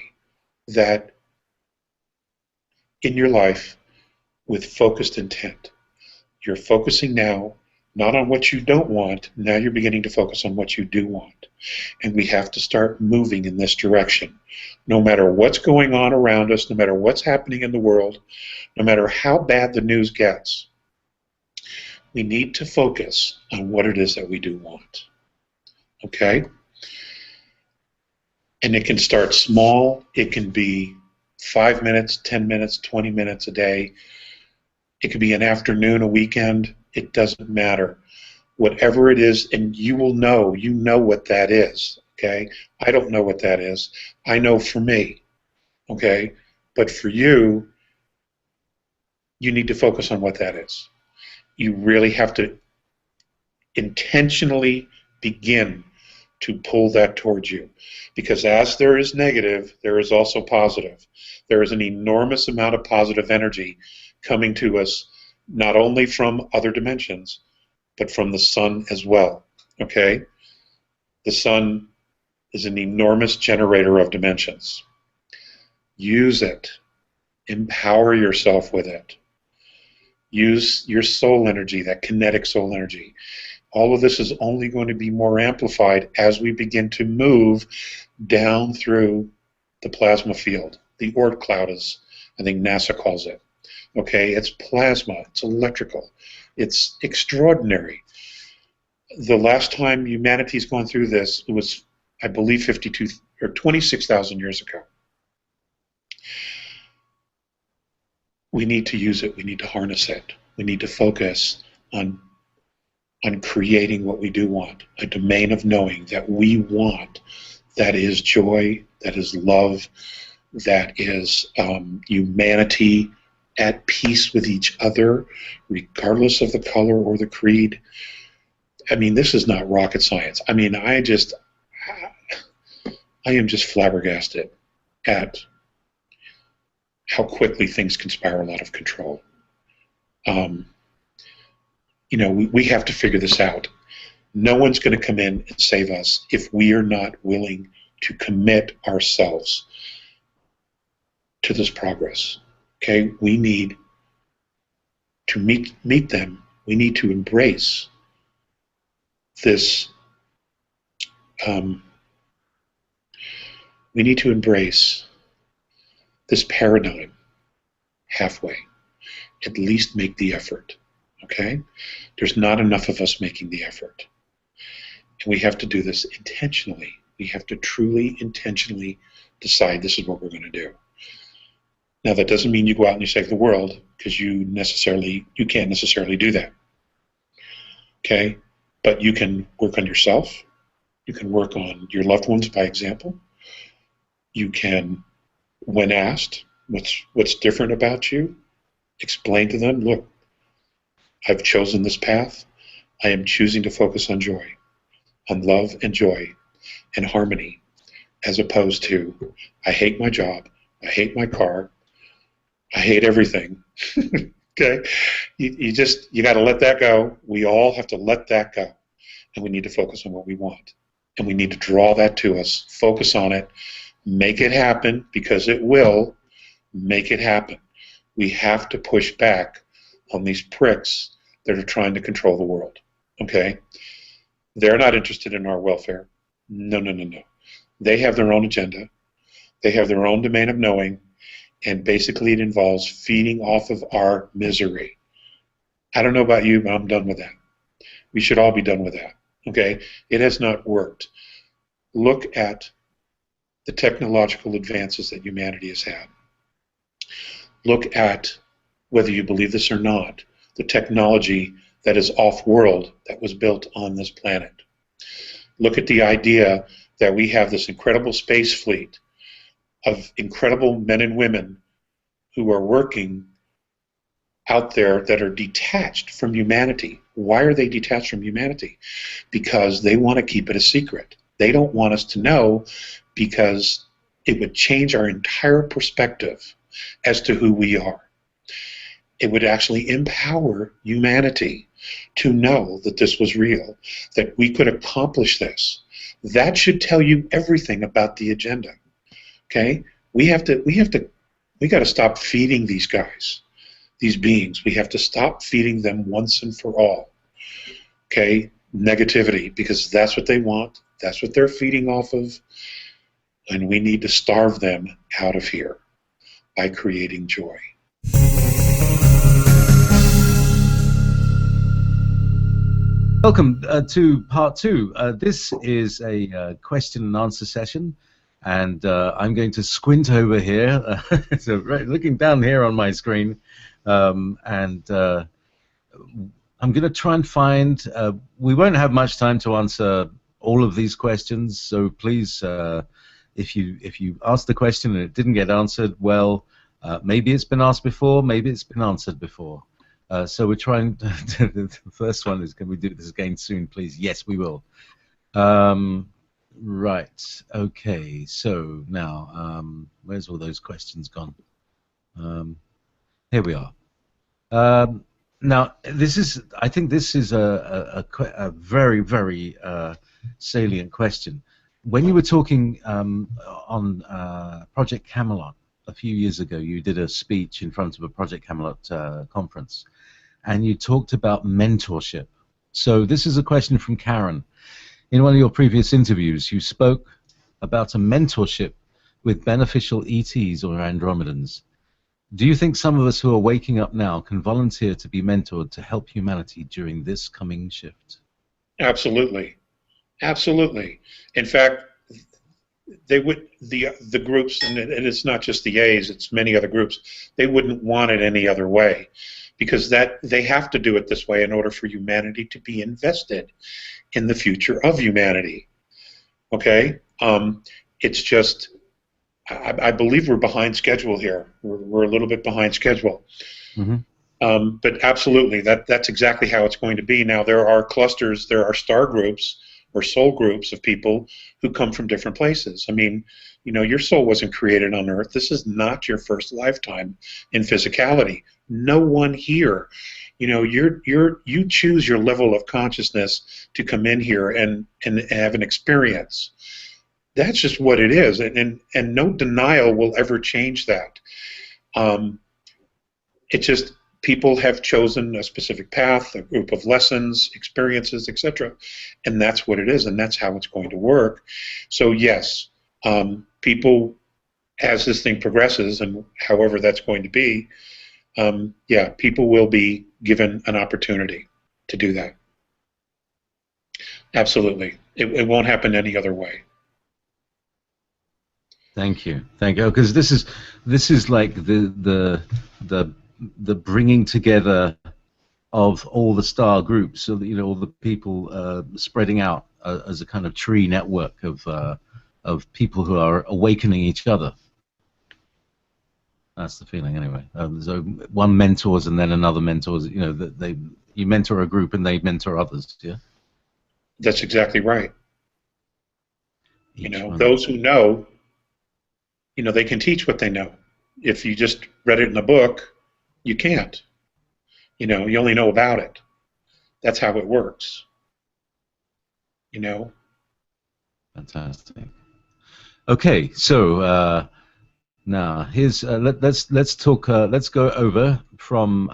that in your life with focused intent. You're focusing now not on what you don't want, now you're beginning to focus on what you do want. And we have to start moving in this direction. No matter what's going on around us, no matter what's happening in the world, no matter how bad the news gets, we need to focus on what it is that we do want. Okay? And it can start small. It can be 5 minutes, 10 minutes, 20 minutes a day. It could be an afternoon, a weekend. It doesn't matter. Whatever it is, and you will know, you know what that is. Okay? I don't know what that is. I know for me. Okay? But for you, you need to focus on what that is. You really have to intentionally begin to pull that towards you. Because as there is negative, there is also positive. There is an enormous amount of positive energy coming to us, not only from other dimensions, but from the sun as well. Okay? The sun is an enormous generator of dimensions. Use it. Empower yourself with it. Use your soul energy, that kinetic soul energy. All of this is only going to be more amplified as we begin to move down through the plasma field. The Oort cloud, as I think NASA calls it. Okay, it's plasma, it's electrical, it's extraordinary. The last time humanity's gone through this, it was, I believe, 52 or 26,000 years ago. We need to use it. We need to harness it. We need to focus on creating what we do want, a domain of knowing that we want, that is joy, that is love, that is humanity at peace with each other, regardless of the color or the creed. I mean, this is not rocket science. I mean, I am just flabbergasted at how quickly things can spiral out of control. You know, we have to figure this out. No one's going to come in and save us if we are not willing to commit ourselves to this progress. Okay, we need to meet them. We need to embrace this. We need to embrace this paradigm halfway. At least make the effort. Okay? There's not enough of us making the effort. And we have to do this intentionally. We have to truly, intentionally decide this is what we're going to do. Now, that doesn't mean you go out and you save the world, because you can't necessarily do that. Okay? But you can work on yourself. You can work on your loved ones by example. You can, when asked what's different about you, explain to them, look, I've chosen this path. I am choosing to focus on joy, on love and joy and harmony, as opposed to, I hate my job, I hate my car, I hate everything, Okay, you got to let that go. We all have to let that go, and we need to focus on what we want, and we need to draw that to us. Focus on it, make it happen, because it will. Make it happen. We have to push back on these pricks that are trying to control the world. Okay, they're not interested in our welfare. No, no, no, no. They have their own agenda. They have their own domain of knowing, and basically it involves feeding off of our misery. I don't know about you, but I'm done with that. We should all be done with that. Okay? It has not worked. Look at the technological advances that humanity has had. Look at, whether you believe this or not, the technology that is off-world that was built on this planet. Look at the idea that we have this incredible space fleet of incredible men and women who are working out there that are detached from humanity. Why are they detached from humanity? Because they want to keep it a secret. They don't want us to know, because it would change our entire perspective as to who we are. It would actually empower humanity to know that this was real, that we could accomplish this. That should tell you everything about the agenda. Okay? We got to stop feeding these guys, these beings. We have to stop feeding them once and for all. Okay? Negativity, because that's what they want. That's what they're feeding off of. And we need to starve them out of here by creating joy. Welcome to part two. This is a question and answer session, and I'm going to squint over here, so looking down here on my screen, and I'm going to try and find. We won't have much time to answer all of these questions, so please, if you ask the question and it didn't get answered, well, maybe it's been asked before, maybe it's been answered before. So we're trying to, the first one is, can we do this again soon, please? Yes, we will. Right, okay, so now, where's all those questions gone? Here we are. Now, I think this is a very, very salient question. When you were talking on Project Camelot a few years ago, you did a speech in front of a Project Camelot conference, and you talked about mentorship. So this is a question from Karen. In one of your previous interviews, you spoke about a mentorship with beneficial ETs or Andromedans. Do you think some of us who are waking up now can volunteer to be mentored to help humanity during this coming shift? Absolutely. Absolutely. In fact, they would, the groups, and it's not just the A's, it's many other groups, they wouldn't want it any other way, because that they have to do it this way in order for humanity to be invested in the future of humanity. Okay? It's just, I believe we're behind schedule here. We're a little bit behind schedule. Mm-hmm. But absolutely, that's exactly how it's going to be. Now, there are clusters, there are star groups or soul groups of people who come from different places. I mean, you know, your soul wasn't created on Earth. This is not your first lifetime in physicality. No one here, you know, you choose your level of consciousness to come in here and have an experience. That's just what it is, and no denial will ever change that. It's just people have chosen a specific path, a group of lessons, experiences, etc., and that's what it is, and that's how it's going to work. So yes, people, as this thing progresses, and however that's going to be, yeah, people will be given an opportunity to do that. Absolutely, it won't happen any other way. Thank you, because this is like the bringing together of all the star groups, so that, you know, all the people spreading out as a kind of tree network of people who are awakening each other. That's the feeling, anyway. So one mentors and then another mentors. You know, you mentor a group and they mentor others. Yeah. That's exactly right. You know, those who know, you know, they can teach what they know. If you just read it in a book, you can't. You only know about it. That's how it works. Fantastic. Okay, so now here's let's talk. Let's go over from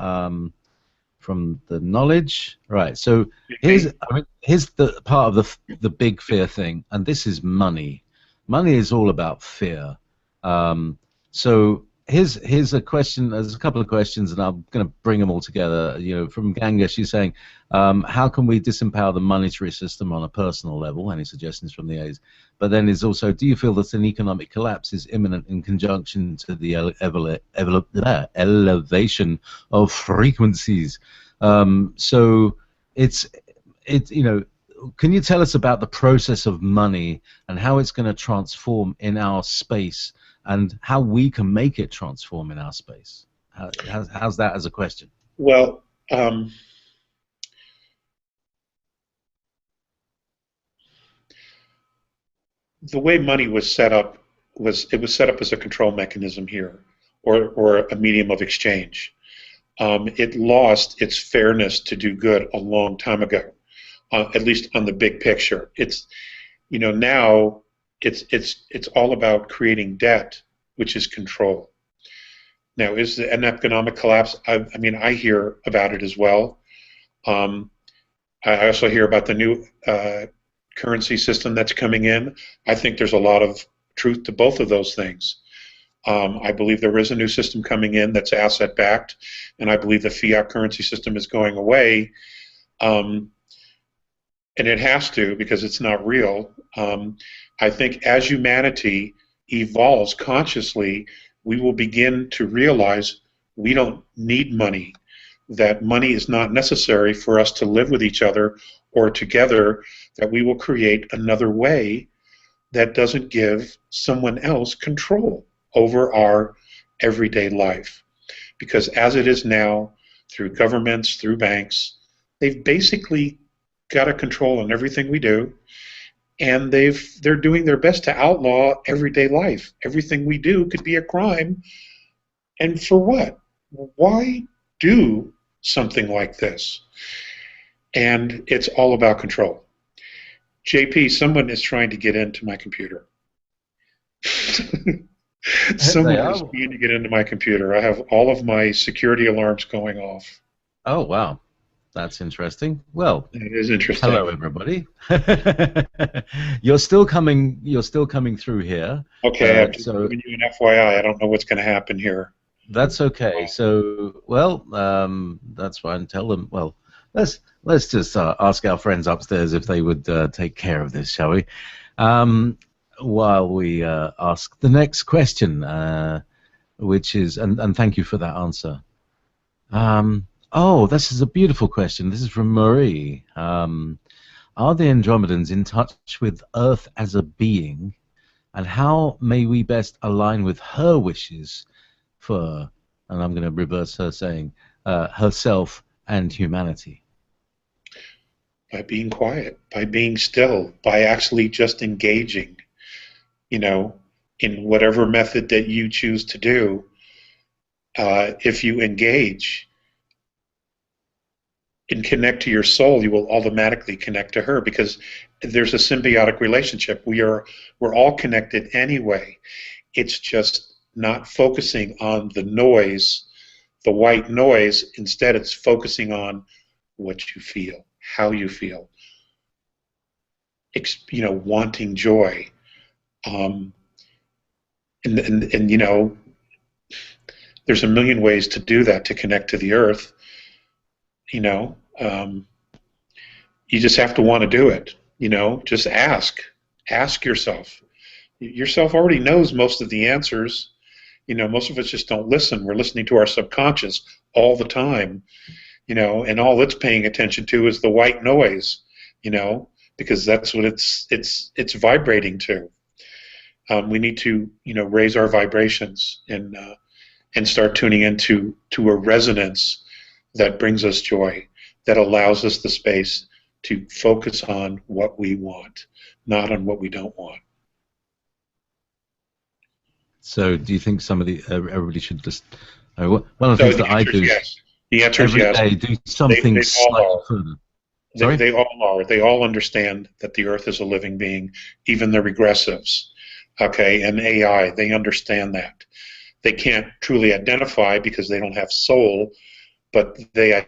the knowledge. Right. So here's the part of the big fear thing, and this is money. Money is all about fear. So here's a question. There's a couple of questions, and I'm going to bring them all together. From Ganga, she's saying, how can we disempower the monetary system on a personal level? Any suggestions from the A's? But then is also, do you feel that an economic collapse is imminent in conjunction to the elevation of frequencies? So can you tell us about the process of money and how it's going to transform in our space and how we can make it transform in our space? How's that as a question? Well, the way money was set up was set up as a control mechanism here, or a medium of exchange. It lost its fairness to do good a long time ago, at least on the big picture. Now it's all about creating debt, which is control. Now, is an economic collapse? I hear about it as well. I also hear about the new currency system that's coming in. I think there's a lot of truth to both of those things. I believe there is a new system coming in that's asset-backed, and I believe the fiat currency system is going away, and it has to, because it's not real. I think as humanity evolves consciously, we will begin to realize we don't need money, that money is not necessary for us to live with each other or together, that we will create another way that doesn't give someone else control over our everyday life. Because as it is now, through governments, through banks, they've basically got a control on everything we do, and they're doing their best to outlaw everyday life. Everything we do could be a crime, and for what? Why do something like this? And it's all about control. JP, someone is trying to get into my computer. Someone is trying to get into my computer. I have all of my security alarms going off. Oh, wow. That's interesting. Well, it is interesting. Hello, everybody. You're still coming through here. Okay, I'm just giving you an FYI. I don't know what's going to happen here. That's okay. So, well, that's fine. Tell them. Well, let's just ask our friends upstairs if they would take care of this, shall we? While we ask the next question, which is, and thank you for that answer. Oh, this is a beautiful question. This is from Marie. Are the Andromedans in touch with Earth as a being, and how may we best align with her wishes for, and I'm going to reverse her saying, herself and humanity? By being quiet, by being still, by actually just engaging, in whatever method that you choose to do. If you engage and connect to your soul, you will automatically connect to her, because there's a symbiotic relationship. We're all connected anyway. It's just not focusing on the noise, the white noise. Instead, it's focusing on what you feel, how you feel, wanting joy. And there's a million ways to do that, to connect to the earth. You just have to want to do it. Just ask yourself. Yourself already knows most of the answers. Most of us just don't listen. We're listening to our subconscious all the time, and all it's paying attention to is the white noise, because that's what it's vibrating to. We need to, raise our vibrations and start tuning into a resonance that brings us joy, that allows us the space to focus on what we want, not on what we don't want. So, do you think everybody should just? One of the things that I do. Yes. The answer is every yes. day do something They slightly all are. further. Sorry? They all are. They all understand that the Earth is a living being, even the regressives, okay, and AI. They understand that. They can't truly identify because they don't have soul, but they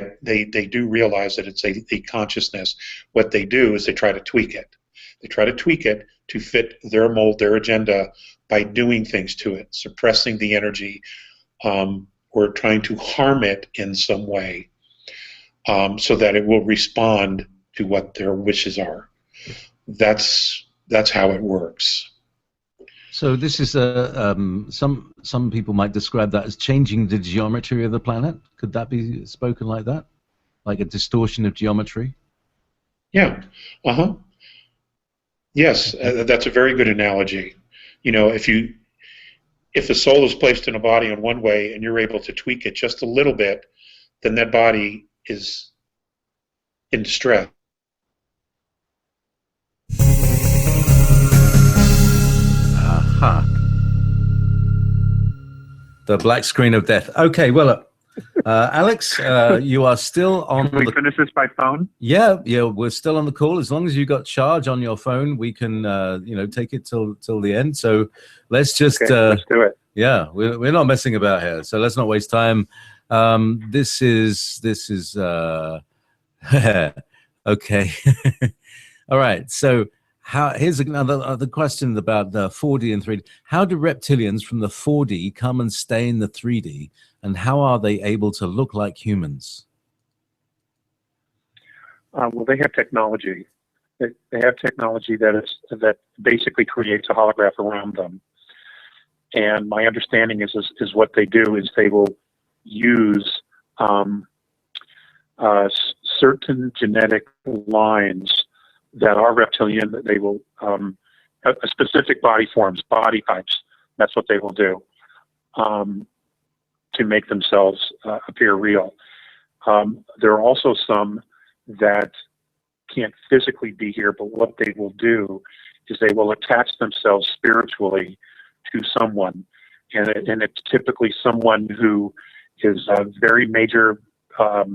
do realize that it's a consciousness. What they do is they try to tweak it. They try to tweak it to fit their mold, their agenda, by doing things to it, suppressing the energy, or trying to harm it in some way, so that it will respond to what their wishes are. That's how it works. So this is some people might describe that as changing the geometry of the planet. Could that be spoken like that? Like a distortion of geometry? Yeah. Uh-huh. Yes, that's a very good analogy. You know, if the soul is placed in a body in one way and you're able to tweak it just a little bit, then that body is in distress. Aha. The black screen of death. Okay, well, Alex, you are still on. Can we finish this by phone? Yeah, we're still on the call. As long as you got charge on your phone, we can, take it till the end. So let's just let's do it. Yeah, we're not messing about here. So let's not waste time. This is okay. All right. So here's another question about the 4D and 3D. How do reptilians from the 4D come and stay in the 3D, and how are they able to look like humans? Well, they have technology. They have technology that basically creates a holograph around them. And my understanding is what they do is they will use certain genetic lines that are reptilian. That they will a specific body forms, body types. That's what they will do to make themselves appear real. There are also some that can't physically be here, but what they will do is they will attach themselves spiritually to someone, and it's typically someone who is a very major a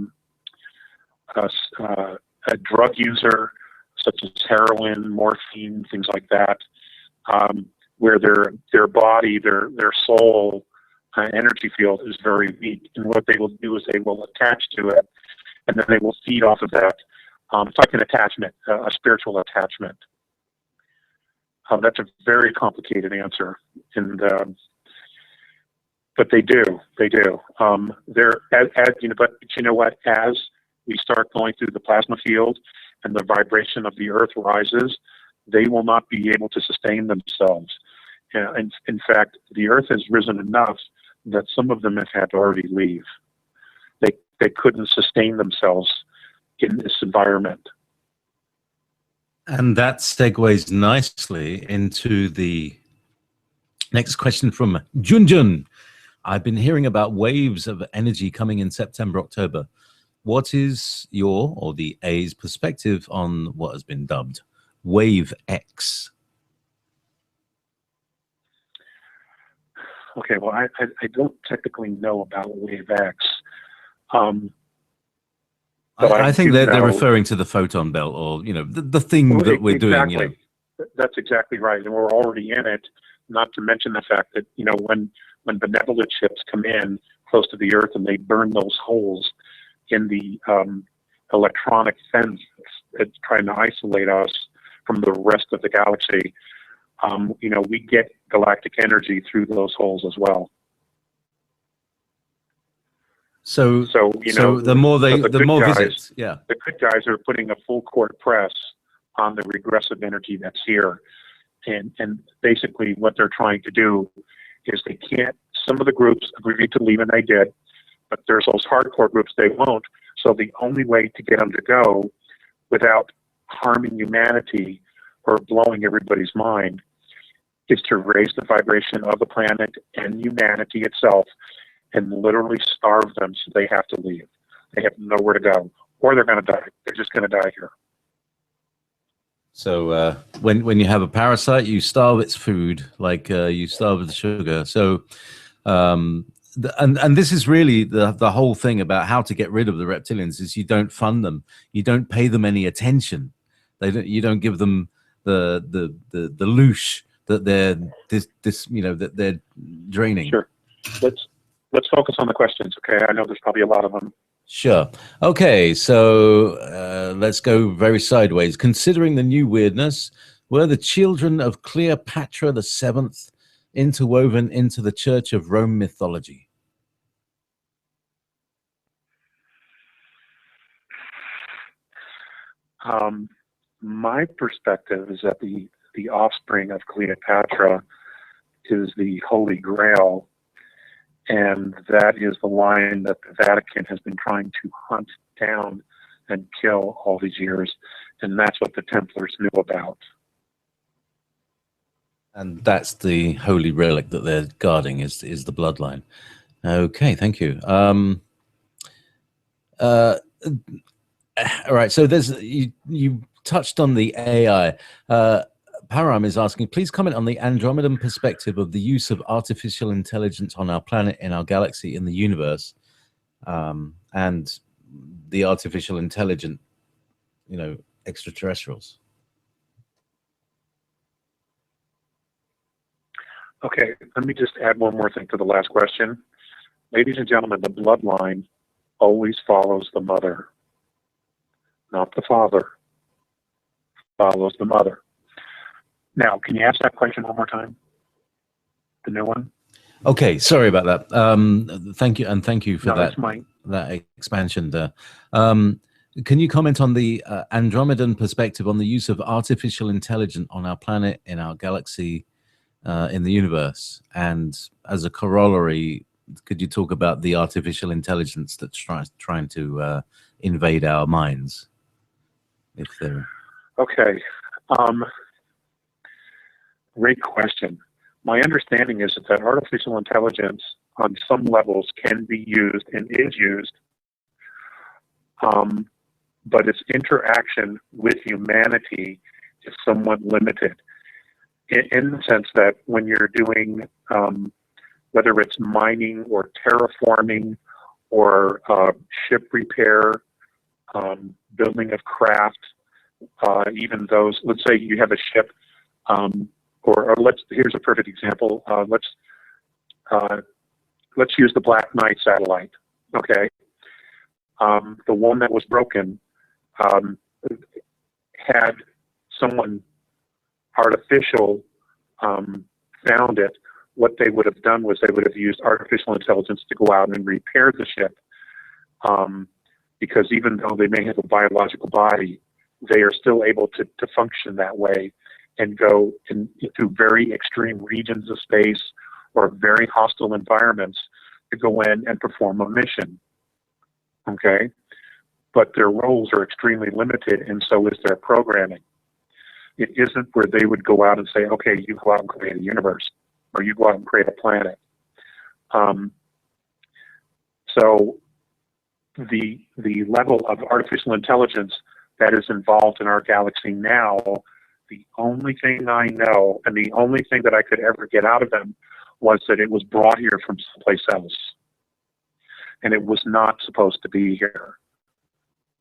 drug user, such as heroin, morphine, things like that, where their body, their soul energy field is very weak, and what they will do is they will attach to it, and then they will feed off of that. It's like an attachment, a spiritual attachment. That's a very complicated answer, and but they do. They're as you know, but you know what? As we start going through the plasma field and the vibration of the Earth rises, they will not be able to sustain themselves. And in fact, the Earth has risen enough that some of them have had to already leave. They couldn't sustain themselves in this environment. And that segues nicely into the next question from Junjun. I've been hearing about waves of energy coming in September, October. What is your or the A's perspective on what has been dubbed Wave X? Okay, well, I don't technically know about Wave X. I think they're referring to the photon belt, or the thing that we're doing. That's exactly right, and we're already in it. Not to mention the fact that when benevolent ships come in close to the Earth and they burn those holes in the electronic fence that's trying to isolate us from the rest of the galaxy, we get galactic energy through those holes as well. So the more visits, yeah. The good guys are putting a full court press on the regressive energy that's here, and basically what they're trying to do is they can't. Some of the groups agreed to leave, and they did, but there's those hardcore groups they won't. So the only way to get them to go without harming humanity or blowing everybody's mind is to raise the vibration of the planet and humanity itself and literally starve them so they have to leave. They have nowhere to go, or they're going to die. They're just going to die here. So when you have a parasite, you starve its food, like you starve the sugar. So and this is really the whole thing about how to get rid of the reptilians is you don't fund them, you don't pay them any attention, you don't give them the loosh that they're that they're draining. Sure. Let's focus on the questions. Okay, I know there's probably a lot of them. Sure. Okay, so let's go very sideways. Considering the new weirdness, were the children of Cleopatra the Seventh interwoven into the Church of Rome mythology? My perspective is that the offspring of Cleopatra is the Holy Grail, and that is the line that the Vatican has been trying to hunt down and kill all these years, and that's what the Templars knew about. And that's the holy relic that they're guarding is the bloodline. Okay, thank you. All right, so you touched on the AI. Param is asking, please comment on the Andromedan perspective of the use of artificial intelligence on our planet, in our galaxy, in the universe, and the artificial intelligent, extraterrestrials. Okay, let me just add one more thing to the last question. Ladies and gentlemen, the bloodline always follows the mother, not the father. Follows the mother. Now, can you ask that question one more time? The new one? Okay, sorry about that. Thank you, and thank you for that expansion there. Can you comment on the Andromedan perspective on the use of artificial intelligence on our planet, in our galaxy, in the universe? And as a corollary, could you talk about the artificial intelligence that's trying to invade our minds? If they're... Okay. Great question. My understanding is that artificial intelligence on some levels can be used and is used, but its interaction with humanity is somewhat limited in the sense that when you're doing, whether it's mining or terraforming or ship repair, building of craft, even those, let's say you have a ship, here's a perfect example. Let's use the Black Knight satellite. Okay, the one that was broken had someone artificial found it. What they would have done was they would have used artificial intelligence to go out and repair the ship, because even though they may have a biological body, they are still able to function that way and go through very extreme regions of space or very hostile environments to go in and perform a mission. Okay? But their roles are extremely limited, and so is their programming. It isn't where they would go out and say, okay, you go out and create a universe, or you go out and create a planet. So the level of artificial intelligence that is involved in our galaxy now, the only thing I know, and the only thing that I could ever get out of them, was that it was brought here from someplace else. And it was not supposed to be here.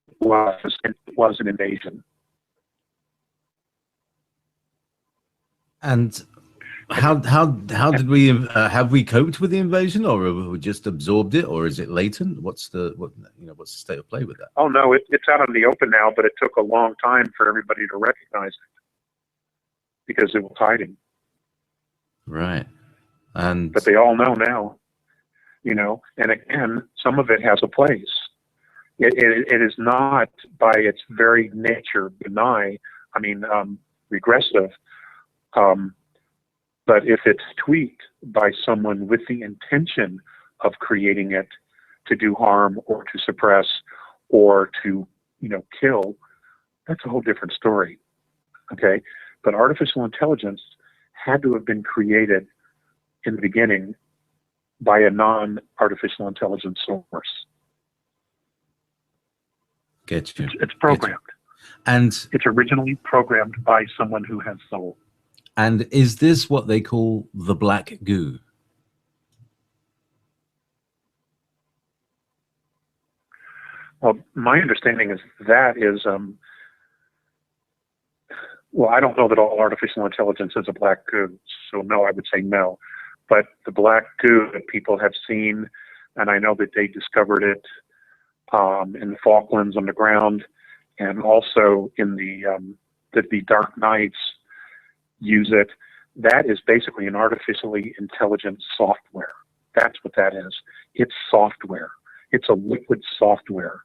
It was an invasion. And how did we have we coped with the invasion, or have we just absorbed it, or is it latent? What's the state of play with that? Oh no, it's out in the open now, but it took a long time for everybody to recognize it because it was hiding. Right, but they all know now, And again, some of it has a place. It is not by its very nature benign. Regressive. But if it's tweaked by someone with the intention of creating it to do harm or to suppress or to, kill, that's a whole different story. Okay? But artificial intelligence had to have been created in the beginning by a non-artificial intelligence source. Get you. It's programmed. And it's originally programmed by someone who has soul. And is this what they call the black goo? Well, my understanding is that is, well, I don't know that all artificial intelligence is a black goo, so no, I would say no. But the black goo that people have seen, and I know that they discovered it in the Falklands underground, and also in the Dark Knights use it. That is basically an artificially intelligent software. That's what that is. It's software. It's a liquid software.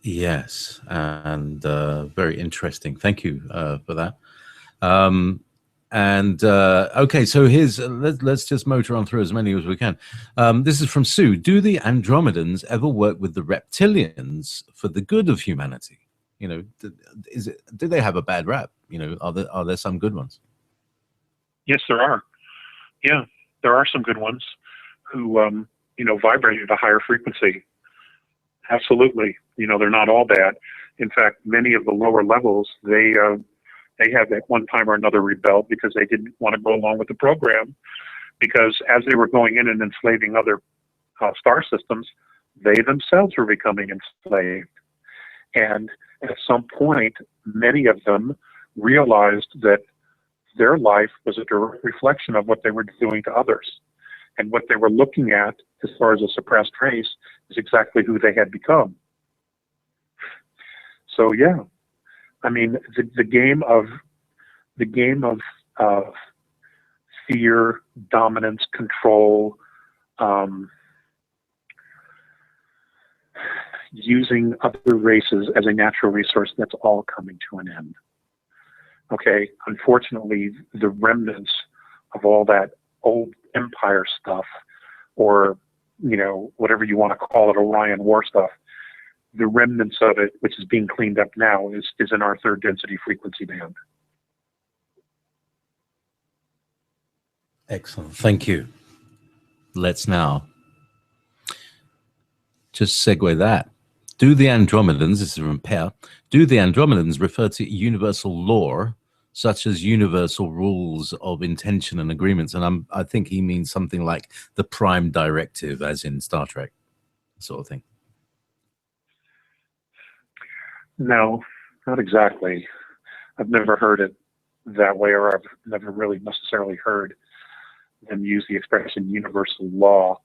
Yes, and very interesting. Thank you for that. Okay, so let's just motor on through as many as we can. This is from Sue. Do the Andromedans ever work with the reptilians for the good of humanity? You know, do they have a bad rap? You know, are there some good ones? Yes, there are. Yeah, there are some good ones who vibrate at a higher frequency. Absolutely. You know, they're not all bad. In fact, many of the lower levels, they have at one time or another rebelled because they didn't want to go along with the program, because as they were going in and enslaving other star systems, they themselves were becoming enslaved. And at some point, many of them realized that their life was a direct reflection of what they were doing to others. And what they were looking at, as far as a suppressed race, is exactly who they had become. So yeah, I mean, the game of fear, dominance, control, using other races as a natural resource, that's all coming to an end. Okay, unfortunately, the remnants of all that old empire stuff, or whatever you want to call it, Orion War stuff, the remnants of it, which is being cleaned up now, is in our third density frequency band. Excellent. Thank you. Let's now just segue that. Do the Andromedans, this is from Per, do the Andromedans refer to universal law, such as universal rules of intention and agreements? And I think he means something like the prime directive, as in Star Trek, sort of thing. No, not exactly. I've never heard it that way, or I've never really necessarily heard them use the expression universal law,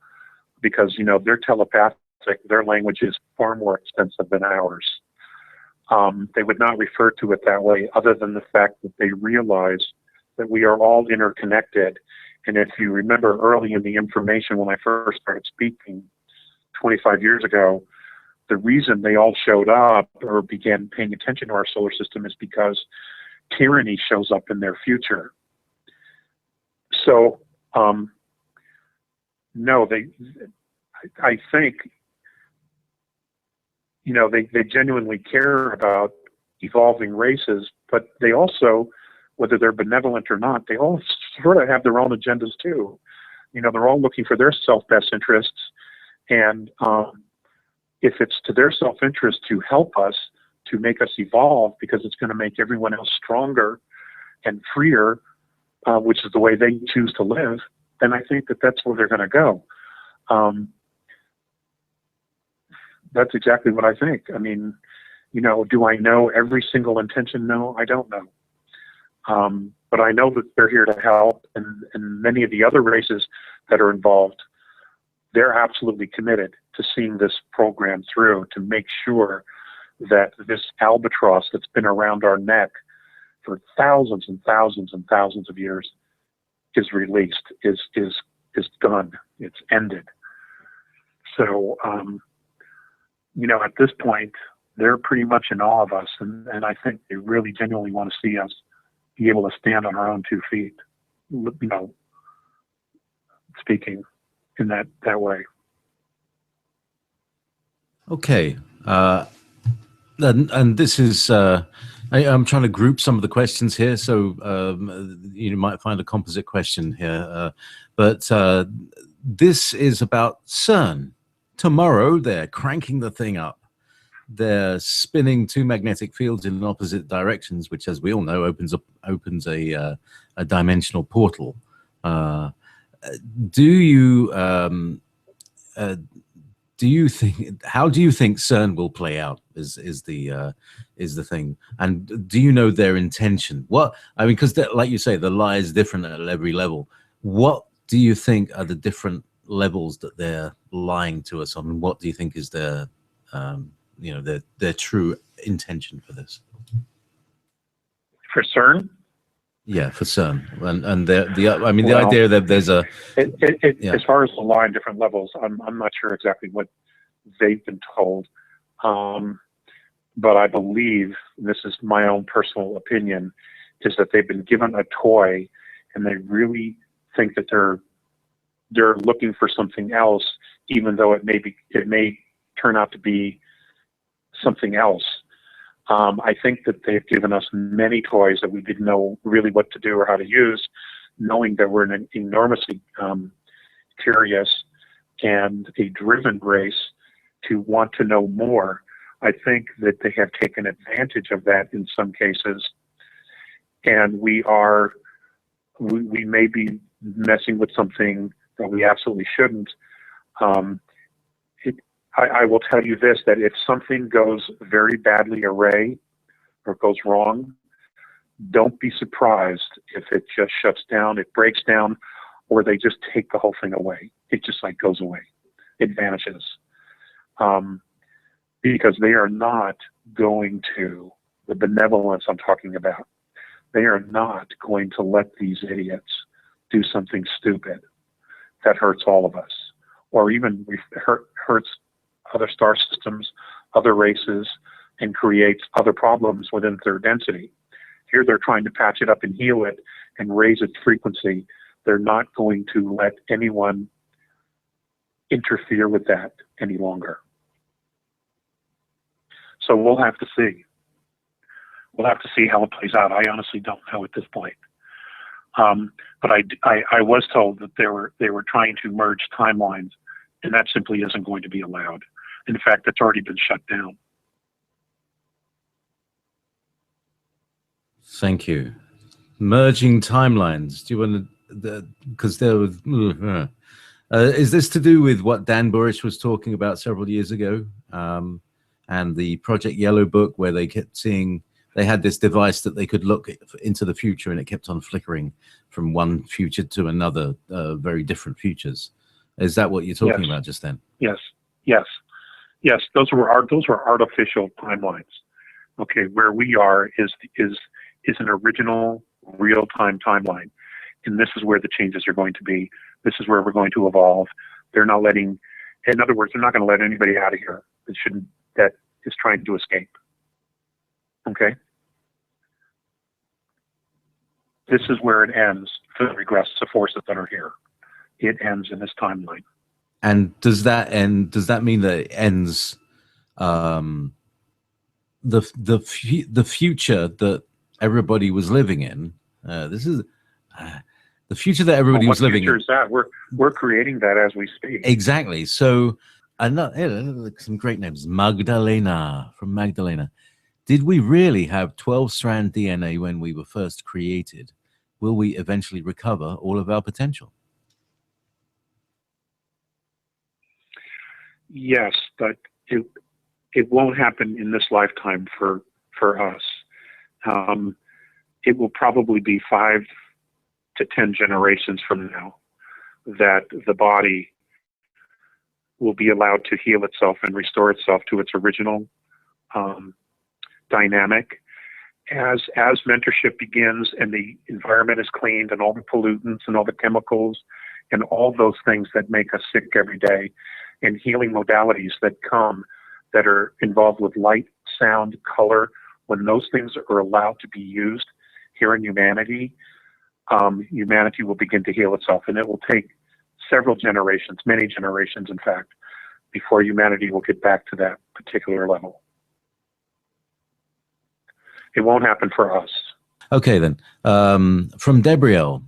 because, they're telepathic. Their language is far more expensive than ours. They would not refer to it that way, other than the fact that they realize that we are all interconnected. And if you remember early in the information, when I first started speaking 25 years ago, the reason they all showed up or began paying attention to our solar system is because tyranny shows up in their future. So, no, I think, they genuinely care about evolving races, but they also, whether they're benevolent or not, they all sort of have their own agendas too. They're all looking for their self-best interests, and if it's to their self-interest to help us, to make us evolve, because it's going to make everyone else stronger and freer, which is the way they choose to live, then I think that that's where they're going to go. That's exactly what I think. I mean, do I know every single intention? No, I don't know. But I know that they're here to help, and many of the other races that are involved, they're absolutely committed to seeing this program through, to make sure that this albatross that's been around our neck for thousands and thousands and thousands of years is released, is done, it's ended. So, at this point, they're pretty much in awe of us, and I think they really genuinely want to see us be able to stand on our own 2 feet, speaking in that way. Okay. And this is, I'm trying to group some of the questions here, so you might find a composite question here. But this is about CERN. Tomorrow, they're cranking the thing up. They're spinning 2 magnetic fields in opposite directions, which, as we all know, opens a dimensional portal. Do you do you think? How do you think CERN will play out? Is the thing? And do you know their intention? What I mean, because like you say, the lie is different at every level. What do you think are the different levels that they're lying to us on? What do you think is their, their true intention for this? For CERN? Yeah, for CERN, and I mean, the Well, idea that there's a as far as the lie in different levels, I'm not sure exactly what they've been told, but I believe, and this is my own personal opinion, is that they've been given a toy, and they really think that they're looking for something else, even though it may turn out to be something else. I think that they've given us many toys that we didn't know really what to do or how to use, knowing that we're in an enormously curious and a driven race to want to know more. I think that they have taken advantage of that in some cases, and we may be messing with something that we absolutely shouldn't. I will tell you this, that if something goes very badly array or goes wrong, don't be surprised if it just shuts down, it breaks down, or they just take the whole thing away. It just like goes away. It vanishes. Because they are not going to, the benevolence I'm talking about, they are not going to let these idiots do something stupid that hurts all of us, or even hurts other star systems, other races, and creates other problems within their density. Here they're trying to patch it up and heal it and raise its frequency. They're not going to let anyone interfere with that any longer. So we'll have to see. We'll have to see how it plays out. I honestly don't know at this point. But I was told that they were trying to merge timelines, and that simply isn't going to be allowed. In fact, it's already been shut down. Thank you. Merging timelines. Do you want to? Because there was. Is this to do with what Dan Burish was talking about several years ago, and the Project Yellow book, where they kept seeing they had this device that they could look into the future, and it kept on flickering from one future to another, very different futures. Is that what you're talking about just then? Yes. Yes, those were artificial timelines. Okay, where we are is an original real-time timeline, and this is where the changes are going to be. This is where we're going to evolve. They're not letting, in other words, they're not going to let anybody out of here that is trying to escape. Okay, this is where it ends for the regressive forces that are here. It ends in this timeline. And does that end? Does that mean that it ends the future that everybody was living in? This is the future that everybody was living in. What future is that? We're creating that as we speak. Exactly. So, some great names. Magdalena, from Magdalena. Did we really have 12-strand DNA when we were first created? Will we eventually recover all of our potential? Yes, but it won't happen in this lifetime for us. It will probably be 5 to 10 generations from now that the body will be allowed to heal itself and restore itself to its original dynamic. As mentorship begins and the environment is cleaned and all the pollutants and all the chemicals and all those things that make us sick every day, and healing modalities that come that are involved with light, sound, color, when those things are allowed to be used here in humanity, humanity will begin to heal itself. And it will take several generations, many generations, in fact, before humanity will get back to that particular level. It won't happen for us. Okay, then. From Debriel,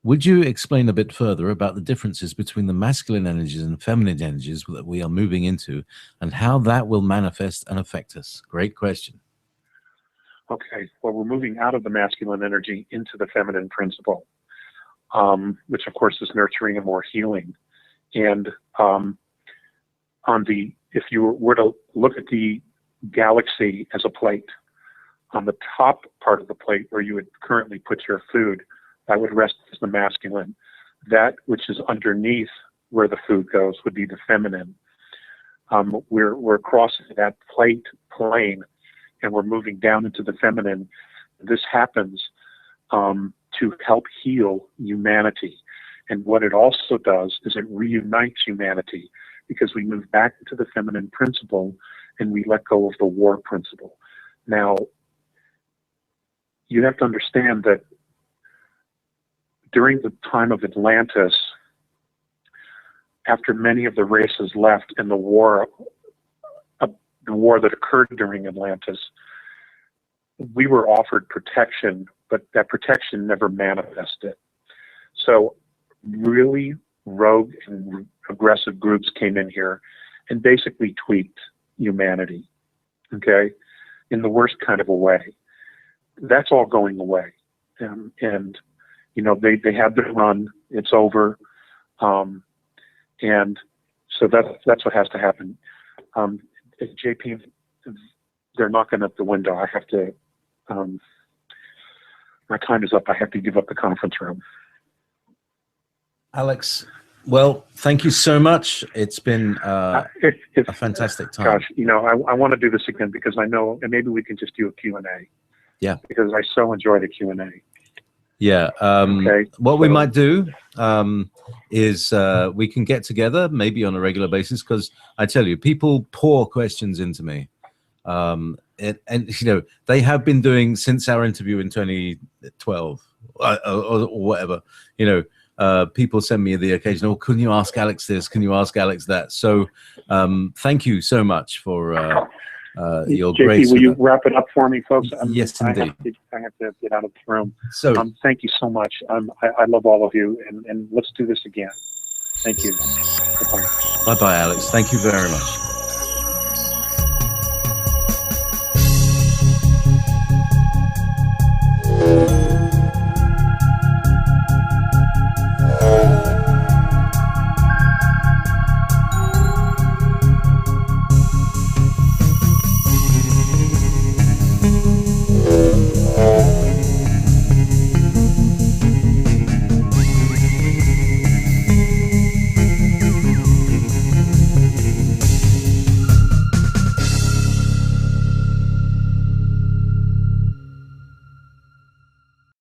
would you explain a bit further about the differences between the masculine energies and feminine energies that we are moving into, and how that will manifest and affect us? Great question. Okay, well, we're moving out of the masculine energy into the feminine principle, which of course is nurturing and more healing. And if you were to look at the galaxy as a plate, on the top part of the plate where you would currently put your food, that would rest as the masculine. That which is underneath where the food goes would be the feminine. We're crossing that plane, and we're moving down into the feminine. This happens to help heal humanity. And what it also does is it reunites humanity, because we move back into the feminine principle and we let go of the war principle. Now, you have to understand that during the time of Atlantis, after many of the races left and the war that occurred during Atlantis, we were offered protection, but that protection never manifested. So really rogue and aggressive groups came in here and basically tweaked humanity, okay, in the worst kind of a way. That's all going away. And you know, they had their run, it's over. And so that's what has to happen. JP, they're knocking at the window. I have to, my time is up. I have to give up the conference room. Alex, well, thank you so much. It's been a fantastic time. Gosh, you know, I want to do this again, because I know, and maybe we can just do a Q&A. Yeah. Because I so enjoy the Q&A. Yeah. Okay. What we might do is we can get together maybe on a regular basis, because I tell you, people pour questions into me. And you know, they have been doing since our interview in 2012 or whatever, you know, people send me the occasional, can you ask Alex this? Can you ask Alex that? So thank you so much for your JP, grace. will you wrap it up for me, folks? Yes, indeed. I have to get out of the room. So thank you so much. I love all of you, and let's do this again. Thank you. Bye-bye. Bye-bye, Alex. Thank you very much.